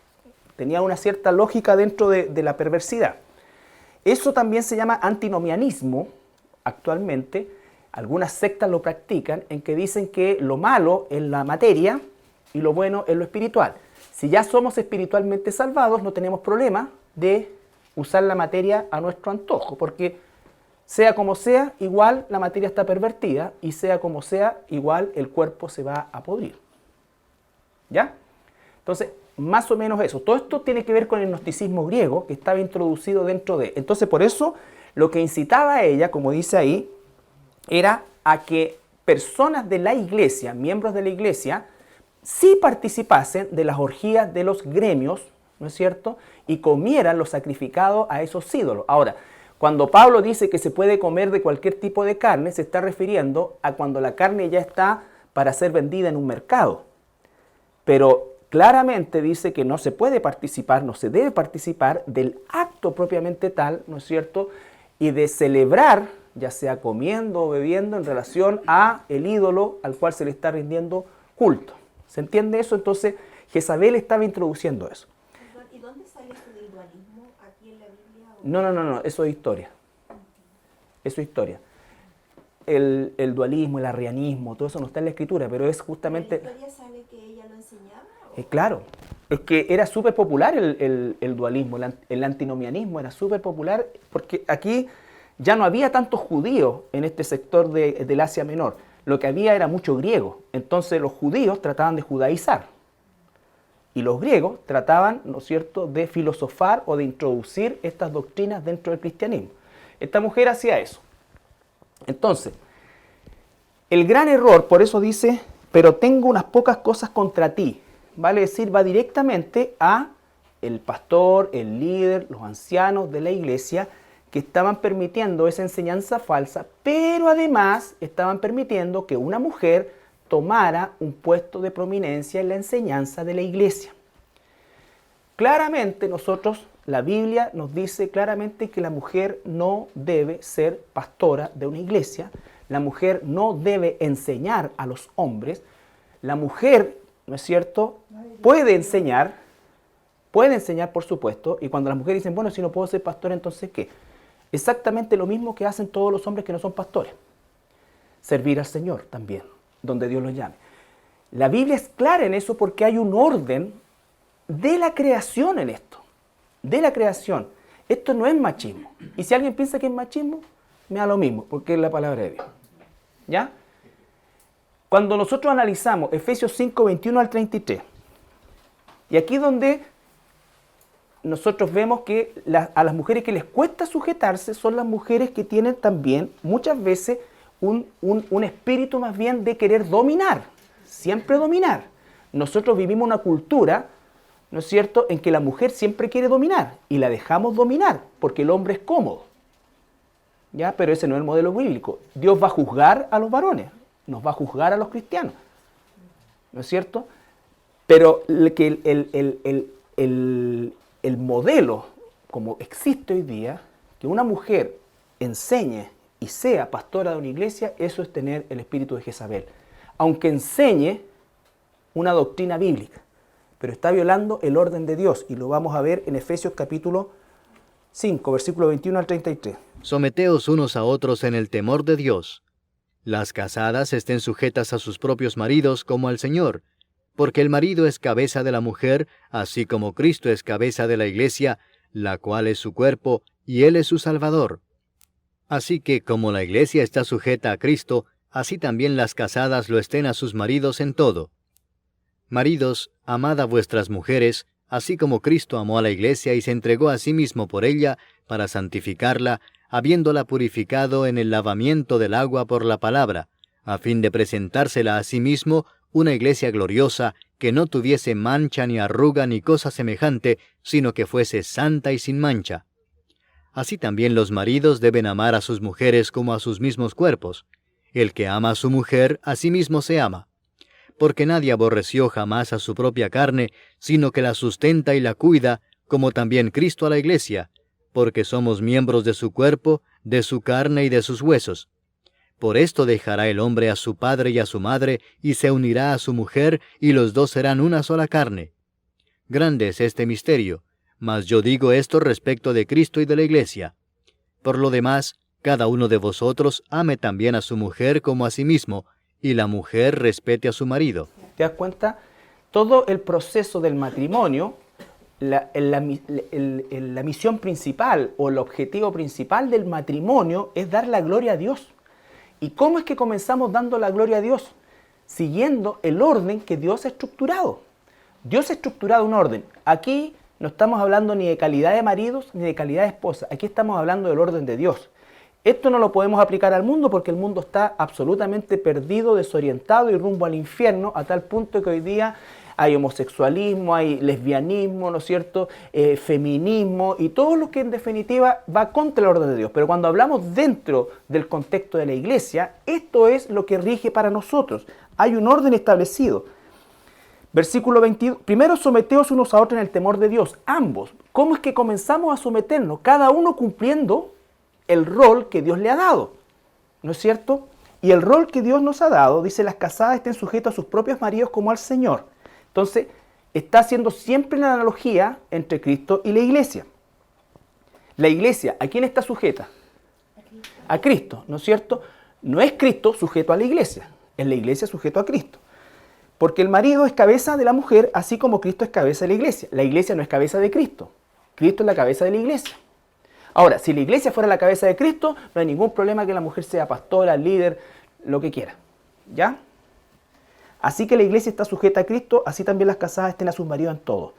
Tenía una cierta lógica dentro de la perversidad. Eso también se llama antinomianismo actualmente. Algunas sectas lo practican, en que dicen que lo malo es la materia y lo bueno es lo espiritual. Si ya somos espiritualmente salvados, no tenemos problema de usar la materia a nuestro antojo, porque sea como sea, igual la materia está pervertida, y sea como sea, igual el cuerpo se va a podrir. ¿Ya? Entonces, más o menos eso. Todo esto tiene que ver con el gnosticismo griego, que estaba introducido dentro de... Entonces, por eso, lo que incitaba a ella, como dice ahí, era a que personas de la iglesia, miembros de la iglesia, sí participasen de las orgías de los gremios, ¿no es cierto?, y comieran lo sacrificado a esos ídolos. Ahora, cuando Pablo dice que se puede comer de cualquier tipo de carne, se está refiriendo a cuando la carne ya está para ser vendida en un mercado. Pero claramente dice que no se puede participar, no se debe participar del acto propiamente tal, ¿no es cierto?, y de celebrar, ya sea comiendo o bebiendo, en relación a el ídolo al cual se le está rindiendo culto. ¿Se entiende eso? Entonces, Jezabel estaba introduciendo eso. ¿Y dónde sale eso del dualismo? ¿Aquí en la Biblia? No, eso es historia. Eso es historia. El dualismo, el arrianismo, todo eso no está en la Escritura, pero es justamente... ¿En la historia sale que ella lo enseñaba? Claro, es que era súper popular el dualismo, el antinomianismo era súper popular, porque aquí ya no había tantos judíos en este sector del Asia Menor. Lo que había era mucho griego. Entonces los judíos trataban de judaizar. Y los griegos trataban, ¿no es cierto?, de filosofar o de introducir estas doctrinas dentro del cristianismo. Esta mujer hacía eso. Entonces, el gran error, por eso dice, pero tengo unas pocas cosas contra ti. Vale decir, va directamente a el pastor, el líder, los ancianos de la iglesia, que estaban permitiendo esa enseñanza falsa, pero además estaban permitiendo que una mujer tomara un puesto de prominencia en la enseñanza de la iglesia. Claramente nosotros, la Biblia nos dice claramente que la mujer no debe ser pastora de una iglesia, la mujer no debe enseñar a los hombres, la mujer, ¿no es cierto?, puede enseñar por supuesto, y cuando las mujeres dicen, bueno, si no puedo ser pastora, entonces ¿qué? Exactamente lo mismo que hacen todos los hombres que no son pastores. Servir al Señor también, donde Dios los llame. La Biblia es clara en eso porque hay un orden de la creación en esto. De la creación. Esto no es machismo. Y si alguien piensa que es machismo, me da lo mismo, porque es la palabra de Dios. ¿Ya? Cuando nosotros analizamos Efesios 5, 21 al 33, y aquí donde nosotros vemos que a las mujeres que les cuesta sujetarse son las mujeres que tienen también muchas veces un espíritu más bien de querer dominar, siempre dominar. Nosotros vivimos una cultura, ¿no es cierto?, en que la mujer siempre quiere dominar y la dejamos dominar porque el hombre es cómodo. ¿Ya? Pero ese no es el modelo bíblico. Dios va a juzgar a los varones, nos va a juzgar a los cristianos, ¿no es cierto? Pero el modelo, como existe hoy día, que una mujer enseñe y sea pastora de una iglesia, eso es tener el espíritu de Jezabel. Aunque enseñe una doctrina bíblica, pero está violando el orden de Dios, y lo vamos a ver en Efesios capítulo 5, versículo 21 al 33. Someteos unos a otros en el temor de Dios. Las casadas estén sujetas a sus propios maridos como al Señor, porque el marido es cabeza de la mujer, así como Cristo es cabeza de la iglesia, la cual es su cuerpo, y Él es su Salvador. Así que como la iglesia está sujeta a Cristo, así también las casadas lo estén a sus maridos en todo. Maridos, amad a vuestras mujeres, así como Cristo amó a la iglesia y se entregó a sí mismo por ella, para santificarla, habiéndola purificado en el lavamiento del agua por la palabra, a fin de presentársela a sí mismo una iglesia gloriosa, que no tuviese mancha ni arruga ni cosa semejante, sino que fuese santa y sin mancha. Así también los maridos deben amar a sus mujeres como a sus mismos cuerpos. El que ama a su mujer, a sí mismo se ama. Porque nadie aborreció jamás a su propia carne, sino que la sustenta y la cuida, como también Cristo a la iglesia, porque somos miembros de su cuerpo, de su carne y de sus huesos. Por esto dejará el hombre a su padre y a su madre, y se unirá a su mujer, y los dos serán una sola carne. Grande es este misterio, mas yo digo esto respecto de Cristo y de la iglesia. Por lo demás, cada uno de vosotros ame también a su mujer como a sí mismo, y la mujer respete a su marido. ¿Te das cuenta? Todo el proceso del matrimonio, la misión principal o el objetivo principal del matrimonio es dar la gloria a Dios. ¿Y cómo es que comenzamos dando la gloria a Dios? Siguiendo el orden que Dios ha estructurado. Dios ha estructurado un orden. Aquí no estamos hablando ni de calidad de maridos ni de calidad de esposas. Aquí estamos hablando del orden de Dios. Esto no lo podemos aplicar al mundo porque el mundo está absolutamente perdido, desorientado y rumbo al infierno, a tal punto que hoy día hay homosexualismo, hay lesbianismo, ¿no es cierto?, feminismo y todo lo que en definitiva va contra el orden de Dios. Pero cuando hablamos dentro del contexto de la iglesia, esto es lo que rige para nosotros. Hay un orden establecido. Versículo 22. Primero, someteos unos a otros en el temor de Dios, ambos. ¿Cómo es que comenzamos a someternos? Cada uno cumpliendo el rol que Dios le ha dado, ¿no es cierto? Y el rol que Dios nos ha dado, dice, las casadas estén sujetas a sus propios maridos como al Señor. Entonces, está haciendo siempre la analogía entre Cristo y la iglesia. La iglesia, ¿a quién está sujeta? A Cristo, ¿no es cierto? No es Cristo sujeto a la iglesia, es la iglesia sujeto a Cristo. Porque el marido es cabeza de la mujer, así como Cristo es cabeza de la iglesia. La iglesia no es cabeza de Cristo, Cristo es la cabeza de la iglesia. Ahora, si la iglesia fuera la cabeza de Cristo, no hay ningún problema que la mujer sea pastora, líder, lo que quiera. ¿Ya? Así que la iglesia está sujeta a Cristo, así también las casadas estén a sus maridos en todo.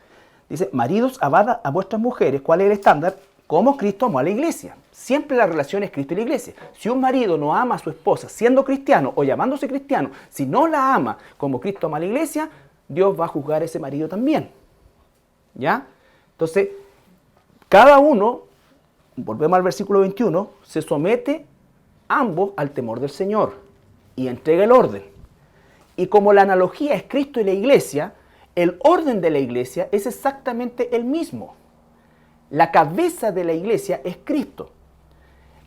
Dice, maridos, amad a vuestras mujeres. ¿Cuál es el estándar? Como Cristo amó a la iglesia. Siempre la relación es Cristo y la iglesia. Si un marido no ama a su esposa siendo cristiano o llamándose cristiano, si no la ama como Cristo ama a la iglesia, Dios va a juzgar a ese marido también. ¿Ya? Entonces, cada uno, volvemos al versículo 21, se somete ambos al temor del Señor y entrega el orden. Y como la analogía es Cristo y la iglesia, el orden de la iglesia es exactamente el mismo. La cabeza de la iglesia es Cristo.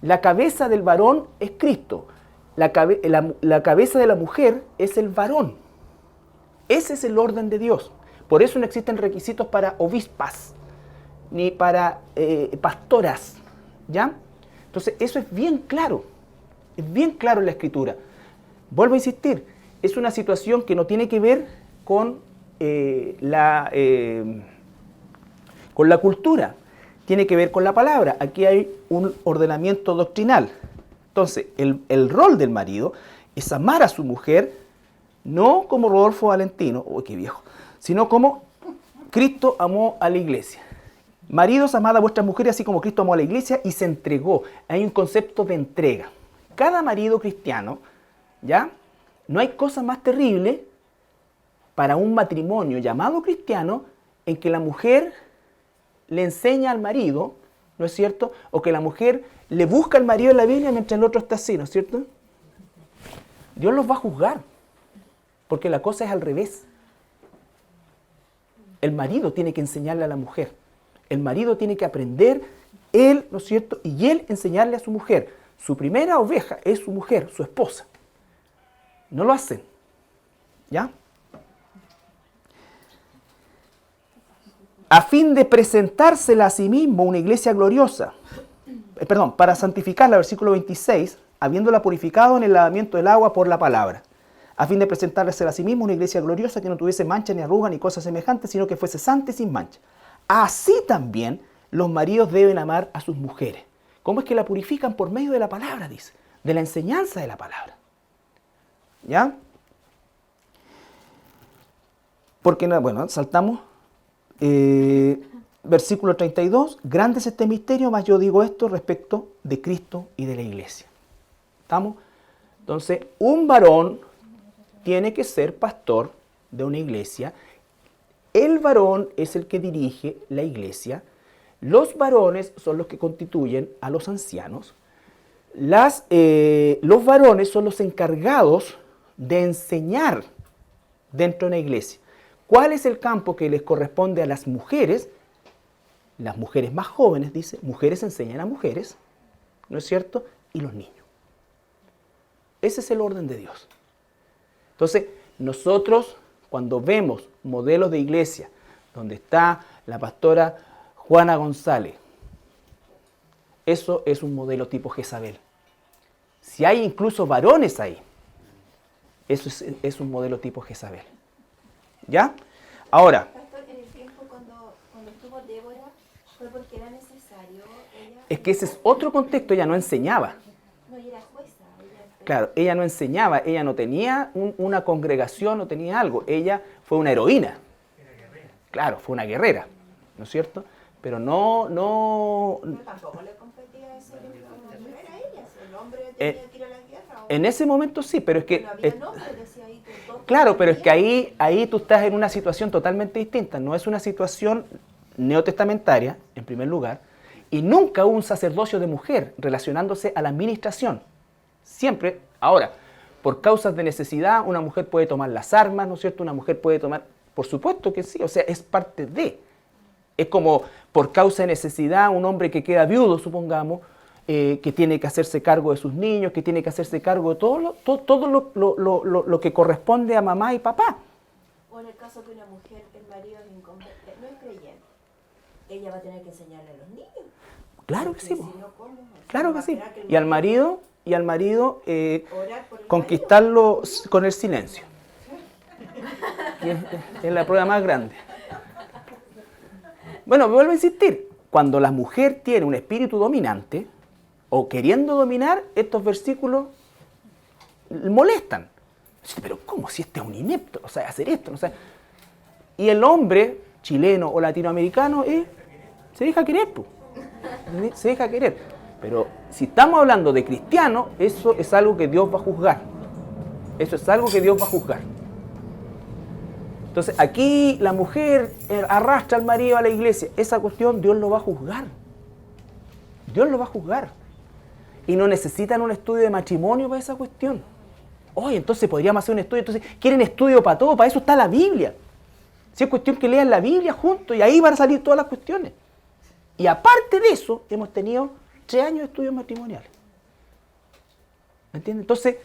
La cabeza del varón es Cristo. La cabeza de la mujer es el varón. Ese es el orden de Dios. Por eso no existen requisitos para obispas, ni para pastoras. ¿Ya? Entonces, eso es bien claro. Es bien claro en la Escritura. Vuelvo a insistir, es una situación que no tiene que ver con la cultura. Tiene que ver con la palabra. Aquí hay un ordenamiento doctrinal. Entonces, el rol del marido es amar a su mujer, no como Rodolfo Valentino, uy, qué viejo, sino como Cristo amó a la iglesia. Maridos, amad a vuestras mujeres así como Cristo amó a la iglesia y se entregó. Hay un concepto de entrega. Cada marido cristiano, ¿ya? No hay cosa más terrible para un matrimonio llamado cristiano en que la mujer le enseña al marido, ¿no es cierto? O que la mujer le busca al marido en la Biblia mientras el otro está así, ¿no es cierto? Dios los va a juzgar, porque la cosa es al revés. El marido tiene que enseñarle a la mujer. El marido tiene que aprender, él, ¿no es cierto? Y él enseñarle a su mujer. Su primera oveja es su mujer, su esposa. No lo hacen, ¿ya? A fin de presentársela a sí mismo una iglesia gloriosa. Para santificarla, versículo 26, habiéndola purificado en el lavamiento del agua por la palabra. A fin de presentársela a sí mismo una iglesia gloriosa que no tuviese mancha ni arruga ni cosas semejantes, sino que fuese santa y sin mancha. Así también los maridos deben amar a sus mujeres. ¿Cómo es que la purifican? Por medio de la palabra, dice, de la enseñanza de la palabra. ¿Ya? Porque, bueno, saltamos. Versículo 32. Grande es este misterio, mas yo digo esto respecto de Cristo y de la iglesia. ¿Estamos? Entonces, un varón tiene que ser pastor de una iglesia. El varón es el que dirige la iglesia. Los varones son los que constituyen a los ancianos. Los varones son los encargados de enseñar dentro de una iglesia. ¿Cuál es el campo que les corresponde a las mujeres? Las mujeres más jóvenes, dice, mujeres enseñan a mujeres, ¿no es cierto? Y los niños. Ese es el orden de Dios. Entonces, nosotros cuando vemos modelos de iglesia donde está la pastora Juana González, eso es un modelo tipo Jezabel. Si hay incluso varones ahí, eso es un modelo tipo Jezabel. ¿Ya? Ahora, Pastor, en el tiempo cuando estuvo Débora, fue porque era necesario. es que ese es otro contexto, ella no enseñaba. No, ella era jueza. Claro, ella no enseñaba, ella no tenía una congregación, no tenía algo. Ella fue una heroína. Claro, fue una guerrera, ¿no es cierto? Pero no... Pero tampoco le competía ese una mujer a ella. Si el hombre tenía que ir a la guerra. En ese momento sí, pero es que... No había nombre, decía ahí. Claro, pero es que ahí tú estás en una situación totalmente distinta. No es una situación neotestamentaria, en primer lugar, y nunca hubo un sacerdocio de mujer relacionándose a la administración. Siempre, ahora, por causas de necesidad, una mujer puede tomar las armas, ¿no es cierto? Una mujer puede tomar, por supuesto que sí, o sea, es parte de. Es como por causa de necesidad, un hombre que queda viudo, supongamos, que tiene que hacerse cargo de sus niños, que tiene que hacerse cargo de todo lo que corresponde a mamá y papá. O en el caso que una mujer, el marido es incompetente, no es creyente, ella va a tener que enseñarle a los niños. Claro que sí, Si no, ¿cómo? claro que Va a sí. esperar que el Y al marido orar por el conquistarlo con el silencio. Y es la prueba más grande. Bueno, me vuelvo a insistir. Cuando la mujer tiene un espíritu dominante, o queriendo dominar, estos versículos molestan. Pero ¿cómo? Si este es un inepto, no sabe hacer esto, no sabe. Y el hombre chileno o latinoamericano se deja querer, pues. Se deja querer. Pero si estamos hablando de cristianos, eso es algo que Dios va a juzgar. Eso es algo que Dios va a juzgar. Entonces, aquí la mujer arrastra al marido a la iglesia. Esa cuestión Dios lo va a juzgar. Dios lo va a juzgar. Y no necesitan un estudio de matrimonio para esa cuestión. Oye, entonces podríamos hacer un estudio. Entonces, ¿quieren estudio para todo? Para eso está la Biblia. Si es cuestión que lean la Biblia juntos y ahí van a salir todas las cuestiones. Y aparte de eso, hemos tenido 3 años de estudios matrimoniales. ¿Me entiendes? Entonces,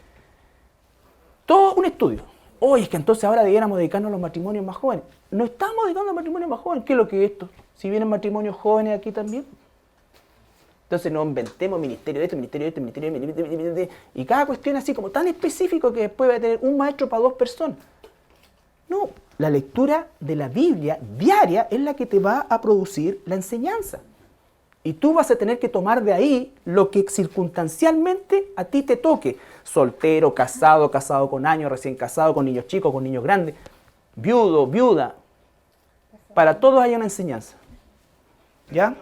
todo un estudio. Oye, es que entonces ahora debiéramos dedicarnos a los matrimonios más jóvenes. No estamos dedicando a los matrimonios más jóvenes. ¿Qué es lo que es esto? Si vienen matrimonios jóvenes aquí también. Entonces no inventemos ministerio de esto, ministerio de esto, ministerio de esto, y cada cuestión así como tan específico que después va a tener un maestro para 2 personas. No, la lectura de la Biblia diaria es la que te va a producir la enseñanza. Y tú vas a tener que tomar de ahí lo que circunstancialmente a ti te toque. Soltero, casado, casado con años, recién casado, con niños chicos, con niños grandes, viudo, viuda. Para todos hay una enseñanza. ¿Ya?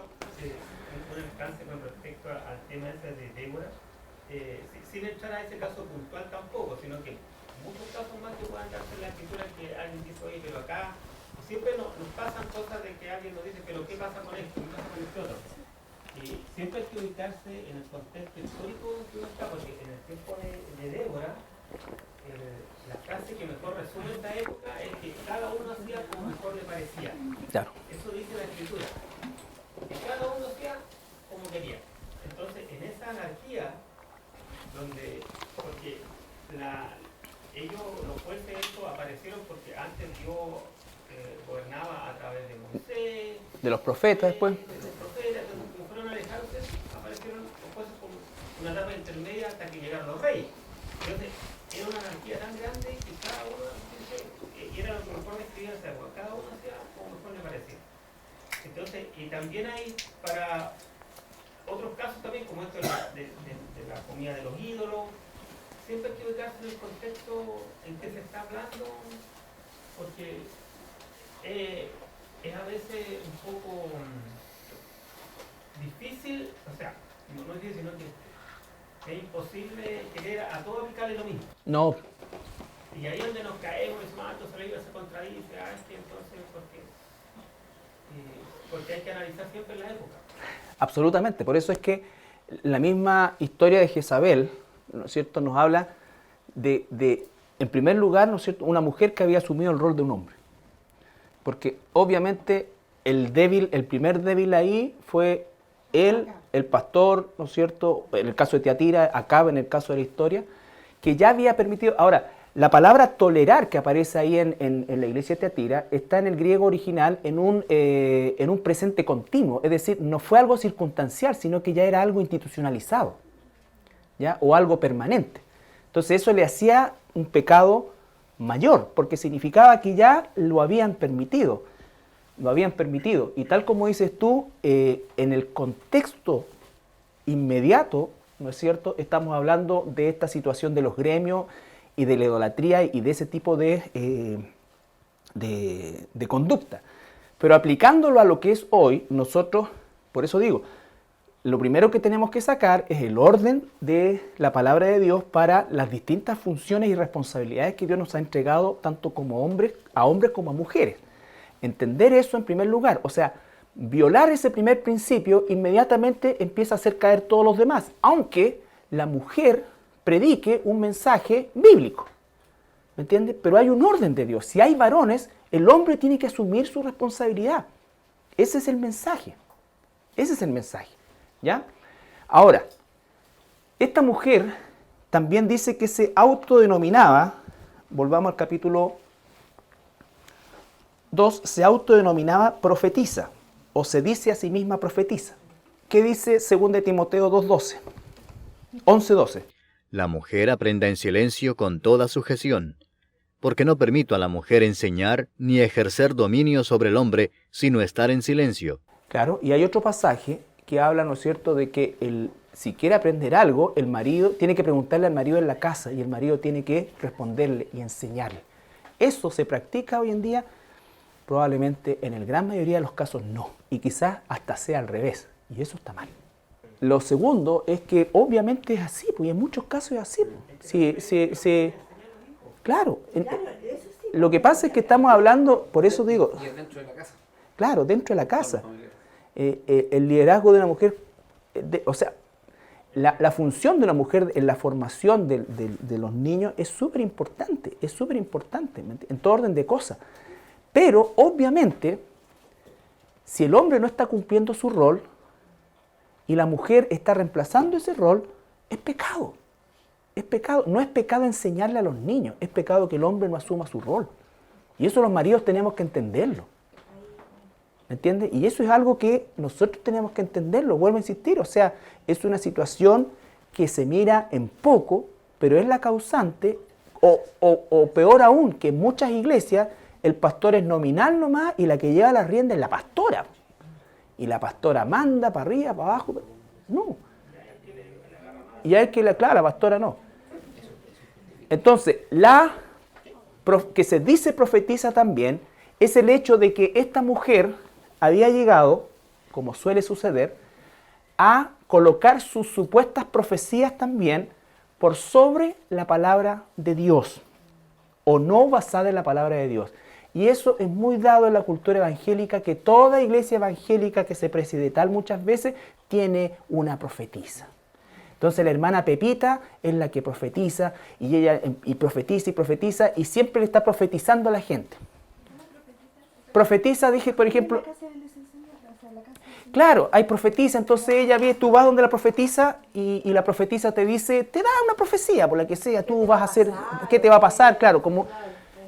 Un alcance con respecto al tema ese de Débora, sin entrar a ese caso puntual tampoco, sino que muchos casos más que puedan darse en la escritura que alguien dice, oye, pero acá siempre nos pasan cosas de que alguien nos dice, pero ¿qué pasa con esto? ¿Qué pasa con este otro? Y siempre hay que ubicarse en el contexto histórico que uno está, porque en el tiempo de Débora, la frase que mejor resume esta época es que cada uno hacía como mejor le parecía. Claro. Eso dice la escritura. Que cada uno hacía como quería. Entonces, en esa anarquía, porque los jueces estos aparecieron porque antes Dios gobernaba a través de Moisés, De los profetas después. de los profetas, entonces como fueron alejándose, aparecieron los jueces como una etapa intermedia hasta que llegaron los reyes. Entonces, era una anarquía tan grande que cada uno, y era lo que mejor describía esa época, cada uno hacía como mejor le parecía. Entonces, y también hay para otros casos también, como esto de la comida de los ídolos, siempre hay que ubicarse en el contexto en que se está hablando, porque es a veces un poco difícil, o sea, no es difícil, sino que es imposible querer a todo aplicarle lo mismo. No. Y ahí es donde nos caemos, y decimos, entonces la Biblia se contradice, es que entonces, porque hay que analizar siempre la época. Absolutamente, por eso es que la misma historia de Jezabel, ¿no es cierto?, nos habla de en primer lugar, ¿no es cierto?, una mujer que había asumido el rol de un hombre. Porque obviamente el primer débil ahí fue él, el pastor, ¿no es cierto?, en el caso de Tiatira, Acab en el caso de la historia, que ya había permitido. Ahora, la palabra tolerar que aparece ahí en la iglesia de Tiatira está en el griego original en un presente continuo, es decir, no fue algo circunstancial, sino que ya era algo institucionalizado, ¿ya?, o algo permanente. Entonces eso le hacía un pecado mayor, porque significaba que ya lo habían permitido. Y tal como dices tú, en el contexto inmediato, ¿no es cierto?, estamos hablando de esta situación de los gremios y de la idolatría y de ese tipo de conducta. Pero aplicándolo a lo que es hoy, nosotros, por eso digo, lo primero que tenemos que sacar es el orden de la palabra de Dios para las distintas funciones y responsabilidades que Dios nos ha entregado tanto como hombres como a mujeres. Entender eso en primer lugar, o sea, violar ese primer principio inmediatamente empieza a hacer caer todos los demás, aunque la mujer predique un mensaje bíblico, ¿me entiendes? Pero hay un orden de Dios. Si hay varones, el hombre tiene que asumir su responsabilidad. Ese es el mensaje. ¿Ya? Ahora, esta mujer también dice que se autodenominaba, volvamos al capítulo 2, se autodenominaba profetisa, o se dice a sí misma profetisa. ¿Qué dice 2 Timoteo 2:12? 11:12. La mujer aprenda en silencio con toda sujeción, porque no permito a la mujer enseñar ni ejercer dominio sobre el hombre, sino estar en silencio. Claro, y hay otro pasaje que habla, ¿no es cierto?, de que si quiere aprender algo, el marido tiene que preguntarle al marido en la casa y el marido tiene que responderle y enseñarle. ¿Eso se practica hoy en día? Probablemente en la gran mayoría de los casos no, y quizás hasta sea al revés, y eso está mal. Lo segundo es que obviamente es así, porque en muchos casos es así. Claro, lo que pasa es que estamos hablando, por eso digo... Y es dentro de la casa. Claro, dentro de la casa. El liderazgo de una mujer, o sea, la función de una mujer en la formación de los niños es súper importante, en todo orden de cosas. Pero, obviamente, si el hombre no está cumpliendo su rol y la mujer está reemplazando ese rol, es pecado. Es pecado. No es pecado enseñarle a los niños, es pecado que el hombre no asuma su rol. Y eso los maridos tenemos que entenderlo. ¿Me entiendes? Y eso es algo que nosotros tenemos que entenderlo, vuelvo a insistir, o sea, es una situación que se mira en poco, pero es la causante, o peor aún, que en muchas iglesias el pastor es nominal nomás y la que lleva la rienda es la pastora. Y la pastora manda para arriba, para abajo, no. Y hay que, claro, la pastora no. Entonces, que se dice profetiza también, es el hecho de que esta mujer había llegado, como suele suceder, a colocar sus supuestas profecías también por sobre la palabra de Dios, o no basada en la palabra de Dios. Y eso es muy dado en la cultura evangélica, que toda iglesia evangélica que se preside tal muchas veces tiene una profetisa. Entonces la hermana Pepita es la que profetiza, y ella profetiza, y siempre le está profetizando a la gente. Profetiza, dije, por ejemplo... Claro, hay profetiza, entonces tú vas donde la profetiza y la profetiza te dice, te da una profecía, por la que sea, tú vas a hacer, ¿qué te va a pasar? Claro, como,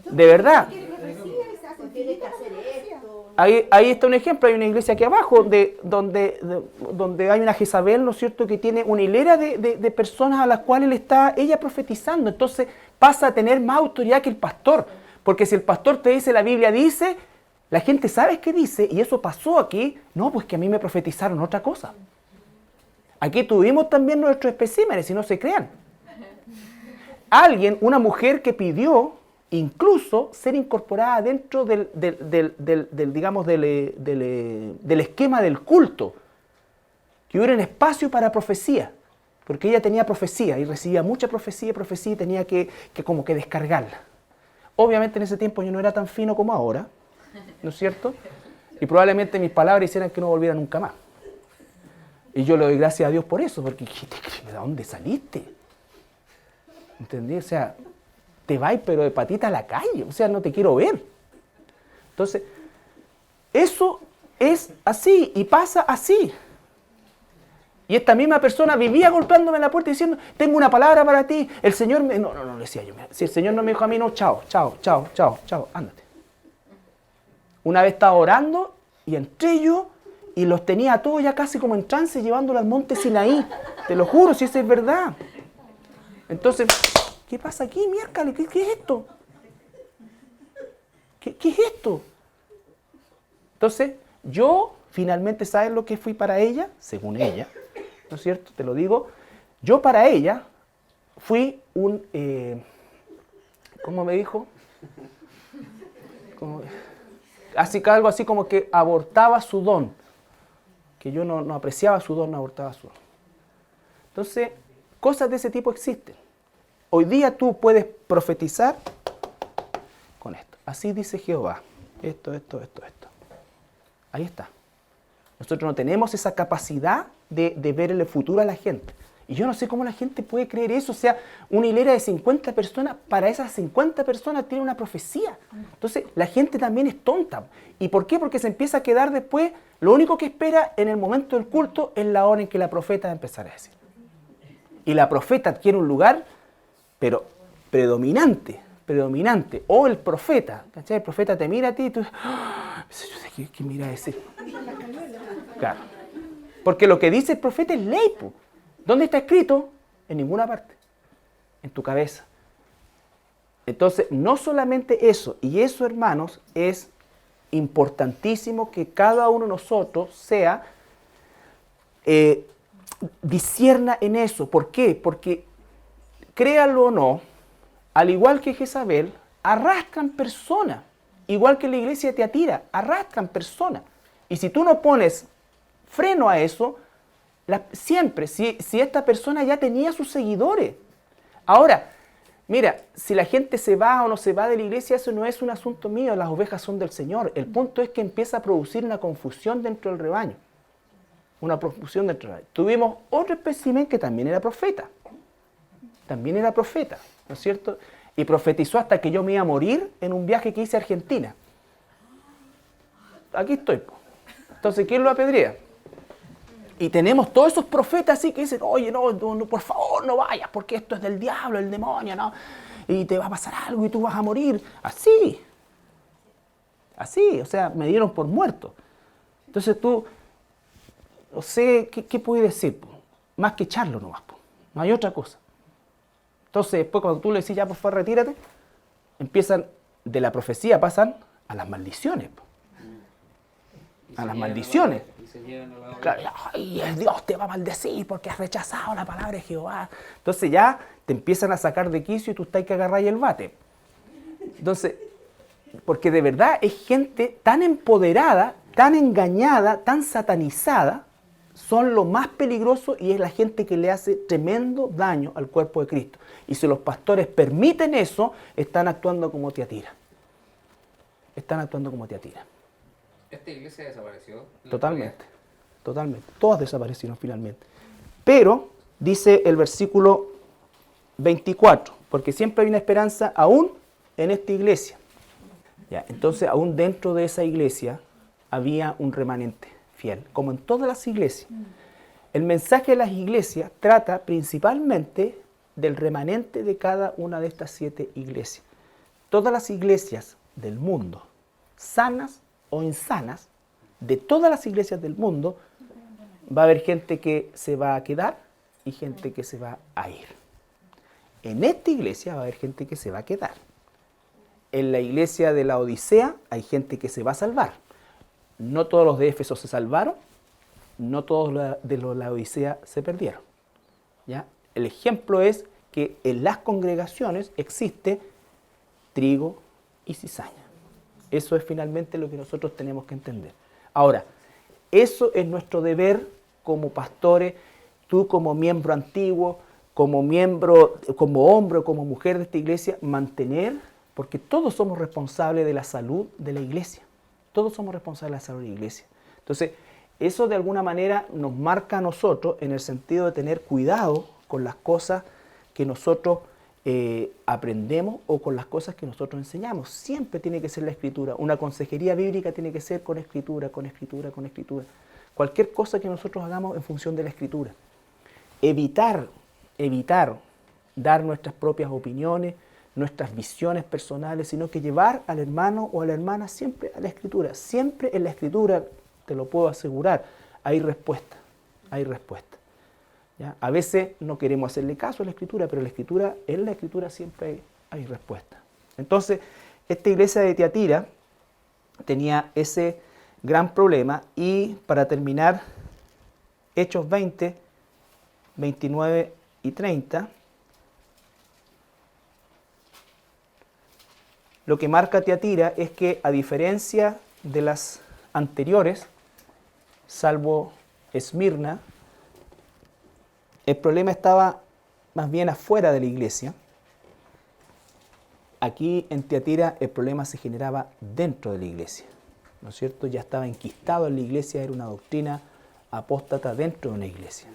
de verdad. Ahí está un ejemplo, hay una iglesia aquí abajo donde hay una Jezabel, ¿no es cierto?, que tiene una hilera de personas a las cuales está ella profetizando, entonces pasa a tener más autoridad que el pastor, porque si el pastor te dice, la Biblia dice... La gente sabe qué dice, y eso pasó aquí. No, pues que a mí me profetizaron otra cosa. Aquí tuvimos también nuestros especímenes, si no se crean. Alguien, una mujer que pidió incluso ser incorporada dentro del esquema del culto, que hubiera un espacio para profecía, porque ella tenía profecía y recibía mucha profecía y tenía que como que descargarla. Obviamente en ese tiempo yo no era tan fino como ahora, ¿no es cierto? Y probablemente mis palabras hicieran que no volviera nunca más. Y yo le doy gracias a Dios por eso, porque ¿de dónde saliste? ¿Entendí? O sea, te vas pero de patita a la calle, o sea, no te quiero ver. Entonces, eso es así y pasa así. Y esta misma persona vivía golpeándome en la puerta diciendo, tengo una palabra para ti, el Señor me... No, decía yo, si el Señor no me dijo a mí, no, chao, ándate. Una vez estaba orando y entré yo y los tenía a todos ya casi como en trance llevándolos al monte Sinaí. Te lo juro, si eso es verdad. Entonces, ¿qué pasa aquí, miércoles? ¿Qué es esto? ¿Qué es esto? Entonces, yo finalmente, ¿sabes lo que fui para ella? Según ella, ¿no es cierto? Te lo digo. Yo para ella fui un... ¿cómo me dijo? Algo así como que abortaba su don. Que yo no apreciaba su don, no abortaba su don. Entonces, cosas de ese tipo existen. Hoy día tú puedes profetizar con esto. Así dice Jehová. Esto. Ahí está. Nosotros no tenemos esa capacidad de ver el futuro a la gente. Y yo no sé cómo la gente puede creer eso. O sea, una hilera de 50 personas, para esas 50 personas tiene una profecía. Entonces, la gente también es tonta. ¿Y por qué? Porque se empieza a quedar después, lo único que espera en el momento del culto es la hora en que la profeta va a empezar a decir. Y la profeta adquiere un lugar, pero predominante. O el profeta, ¿cachai? El profeta te mira a ti y tú, ¿qué mira a decir? Claro. Porque lo que dice el profeta es ley, po. ¿Dónde está escrito? En ninguna parte. En tu cabeza. Entonces, no solamente eso, y eso, hermanos, es importantísimo que cada uno de nosotros sea, discierna en eso. ¿Por qué? Porque, créanlo o no, al igual que Jezabel, arrastran personas. Igual que la iglesia de Tiatira, arrastran personas. Y si tú no pones freno a eso, siempre, si esta persona ya tenía sus seguidores. Ahora, mira, si la gente se va o no se va de la iglesia, eso no es un asunto mío, las ovejas son del Señor. El punto es que empieza a producir una confusión dentro del rebaño. Tuvimos otro espécimen que también era profeta. ¿No es cierto? Y profetizó hasta que yo me iba a morir en un viaje que hice a Argentina. Aquí estoy. Entonces, ¿quién lo apedrea? Y tenemos todos esos profetas así que dicen, oye, no, por favor, no vayas, porque esto es del diablo, el demonio, ¿no? Y te va a pasar algo y tú vas a morir. Así, o sea, me dieron por muerto. Entonces tú, no sé, ¿qué puedes decir? Más que echarlo nomás, no hay otra cosa. Entonces, después cuando tú le decís, ya, por favor, retírate, empiezan, de la profecía pasan a las maldiciones. A las maldiciones. Claro, ay, el Dios te va a maldecir porque has rechazado la palabra de Jehová. Entonces ya te empiezan a sacar de quicio y tú estás que agarrar el bate. Entonces, porque de verdad es gente tan empoderada, tan engañada, tan satanizada, son lo más peligroso y es la gente que le hace tremendo daño al cuerpo de Cristo. Y si los pastores permiten eso, están actuando como Tiatira. ¿Esta iglesia desapareció? Totalmente. Todas desaparecieron finalmente. Pero, dice el versículo 24, porque siempre hay una esperanza aún en esta iglesia. Ya, entonces, aún dentro de esa iglesia había un remanente fiel, como en todas las iglesias. El mensaje de las iglesias trata principalmente del remanente de cada una de estas 7 iglesias. Todas las iglesias del mundo, sanas o insanas, de todas las iglesias del mundo, va a haber gente que se va a quedar y gente que se va a ir. En esta iglesia va a haber gente que se va a quedar. En la iglesia de la Odisea hay gente que se va a salvar. No todos los de Éfeso se salvaron, no todos de los Laodicea se perdieron. ¿Ya? El ejemplo es que en las congregaciones existe trigo y cizaña. Eso es finalmente lo que nosotros tenemos que entender. Ahora, eso es nuestro deber como pastores, tú como miembro antiguo, como miembro, como hombre o como mujer de esta iglesia, mantener, porque todos somos responsables de la salud de la iglesia. Todos somos responsables de la salud de la iglesia. Entonces, eso de alguna manera nos marca a nosotros en el sentido de tener cuidado con las cosas que nosotros aprendemos o con las cosas que nosotros enseñamos. Siempre tiene que ser la escritura. Una consejería bíblica tiene que ser con escritura, con escritura, con escritura. Cualquier cosa que nosotros hagamos en función de la escritura. Evitar dar nuestras propias opiniones, nuestras visiones personales, sino que llevar al hermano o a la hermana siempre a la escritura. Siempre en la escritura, te lo puedo asegurar, hay respuesta, hay respuesta. ¿Ya? A veces no queremos hacerle caso a la escritura, pero en la escritura siempre hay respuesta. Entonces, esta iglesia de Tiatira tenía ese gran problema y para terminar, Hechos 20, 29 y 30, lo que marca Tiatira es que a diferencia de las anteriores, salvo Esmirna, el problema estaba más bien afuera de la iglesia. Aquí en Tiatira el problema se generaba dentro de la iglesia, ¿no es cierto? Ya estaba enquistado en la iglesia, era una doctrina apóstata dentro de una iglesia.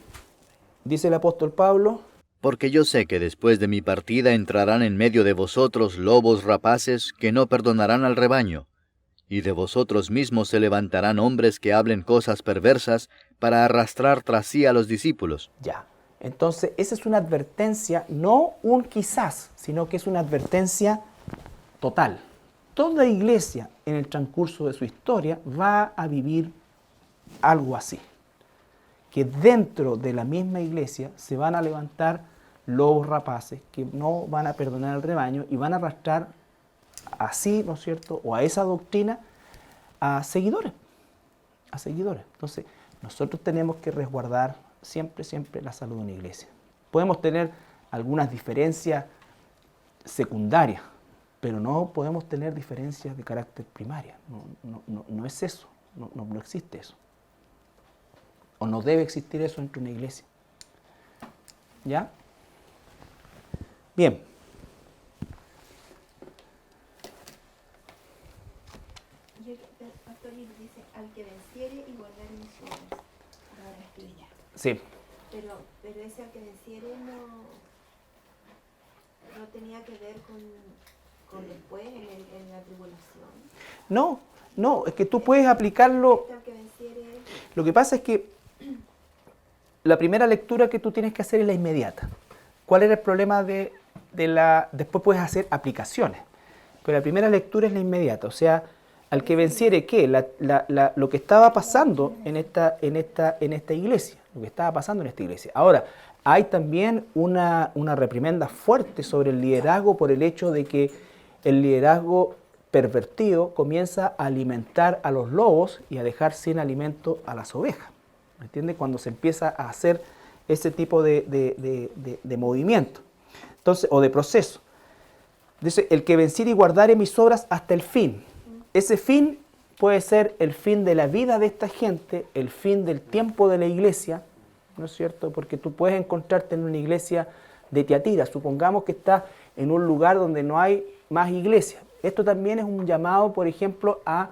Dice el apóstol Pablo: porque yo sé que después de mi partida entrarán en medio de vosotros lobos rapaces que no perdonarán al rebaño, y de vosotros mismos se levantarán hombres que hablen cosas perversas para arrastrar tras sí a los discípulos. Ya. Entonces, esa es una advertencia, no un quizás, sino que es una advertencia total. Toda iglesia en el transcurso de su historia va a vivir algo así. Que dentro de la misma iglesia se van a levantar lobos rapaces que no van a perdonar al rebaño y van a arrastrar así, ¿no es cierto?, o a esa doctrina a seguidores. A seguidores. Entonces, nosotros tenemos que resguardar siempre la salud de una iglesia. Podemos tener algunas diferencias secundarias, pero no podemos tener diferencias de carácter primaria. No es eso, no existe eso. O no debe existir eso entre una iglesia. ¿Ya? Bien. Pastor, dice, al que venciere y guardar mis obras. Ahora estoy ya. Sí. Pero ese al que venciere no tenía que ver con después en la tribulación. No, es que tú puedes aplicarlo. Al que venciere... Lo que pasa es que la primera lectura que tú tienes que hacer es la inmediata. ¿Cuál era el problema de la...? Después puedes hacer aplicaciones, pero la primera lectura es la inmediata. O sea, al que venciere, ¿qué? Lo que estaba pasando en esta iglesia. Lo que estaba pasando en esta iglesia. Ahora, hay también una reprimenda fuerte sobre el liderazgo por el hecho de que el liderazgo pervertido comienza a alimentar a los lobos y a dejar sin alimento a las ovejas. ¿Me entiendes? Cuando se empieza a hacer ese tipo de movimiento, entonces, o de proceso. Dice, el que venciere y guardare mis obras hasta el fin. Ese fin puede ser el fin de la vida de esta gente, el fin del tiempo de la iglesia, ¿no es cierto? Porque tú puedes encontrarte en una iglesia de Tiatira, supongamos que estás en un lugar donde no hay más iglesias. Esto también es un llamado, por ejemplo, a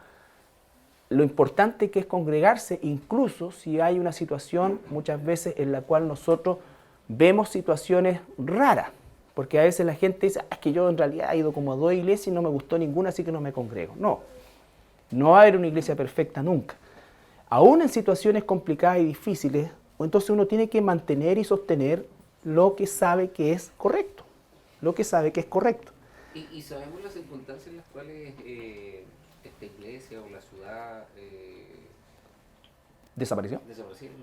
lo importante que es congregarse, incluso si hay una situación muchas veces en la cual nosotros vemos situaciones raras, porque a veces la gente dice, es que yo en realidad he ido como a 2 iglesias y no me gustó ninguna, así que no me congrego. No va a haber una iglesia perfecta nunca. Aún en situaciones complicadas y difíciles, entonces uno tiene que mantener y sostener lo que sabe que es correcto, ¿Y sabemos las circunstancias en las cuales esta iglesia o la ciudad ¿Desapareció? desaparecieron?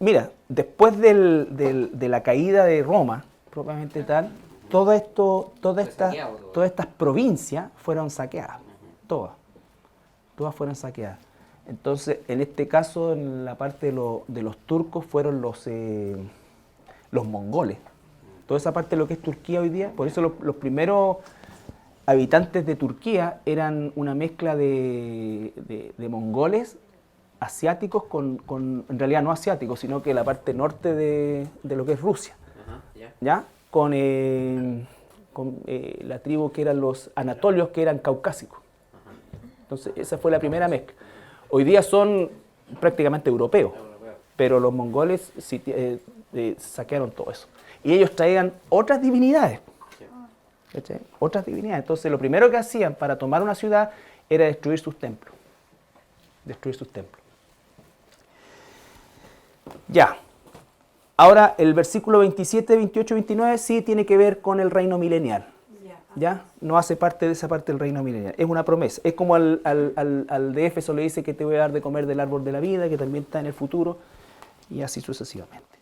Mira, después de la caída de Roma, propiamente tal, todas estas provincias fueron saqueadas, todas fueron saqueadas. Entonces, en este caso, en la parte de los turcos fueron los mongoles. Toda esa parte de lo que es Turquía hoy día, por eso los primeros habitantes de Turquía eran una mezcla de mongoles, asiáticos, en realidad no asiáticos, sino que la parte norte de lo que es Rusia, ¿ya? Con la tribu que eran los anatolios, que eran caucásicos. Entonces, esa fue la primera mezcla. Hoy día son prácticamente europeos, pero los mongoles saquearon todo eso. Y ellos traían otras divinidades. ¿Cachai? Otras divinidades. Entonces, lo primero que hacían para tomar una ciudad era destruir sus templos. Destruir sus templos. Ya. Ahora, el versículo 27, 28, 29 sí tiene que ver con el reino milenial. ¿Ya? No hace parte de esa parte del reino milenial. Es una promesa. Es como al de Éfeso le dice que te voy a dar de comer del árbol de la vida, que también está en el futuro, y así sucesivamente.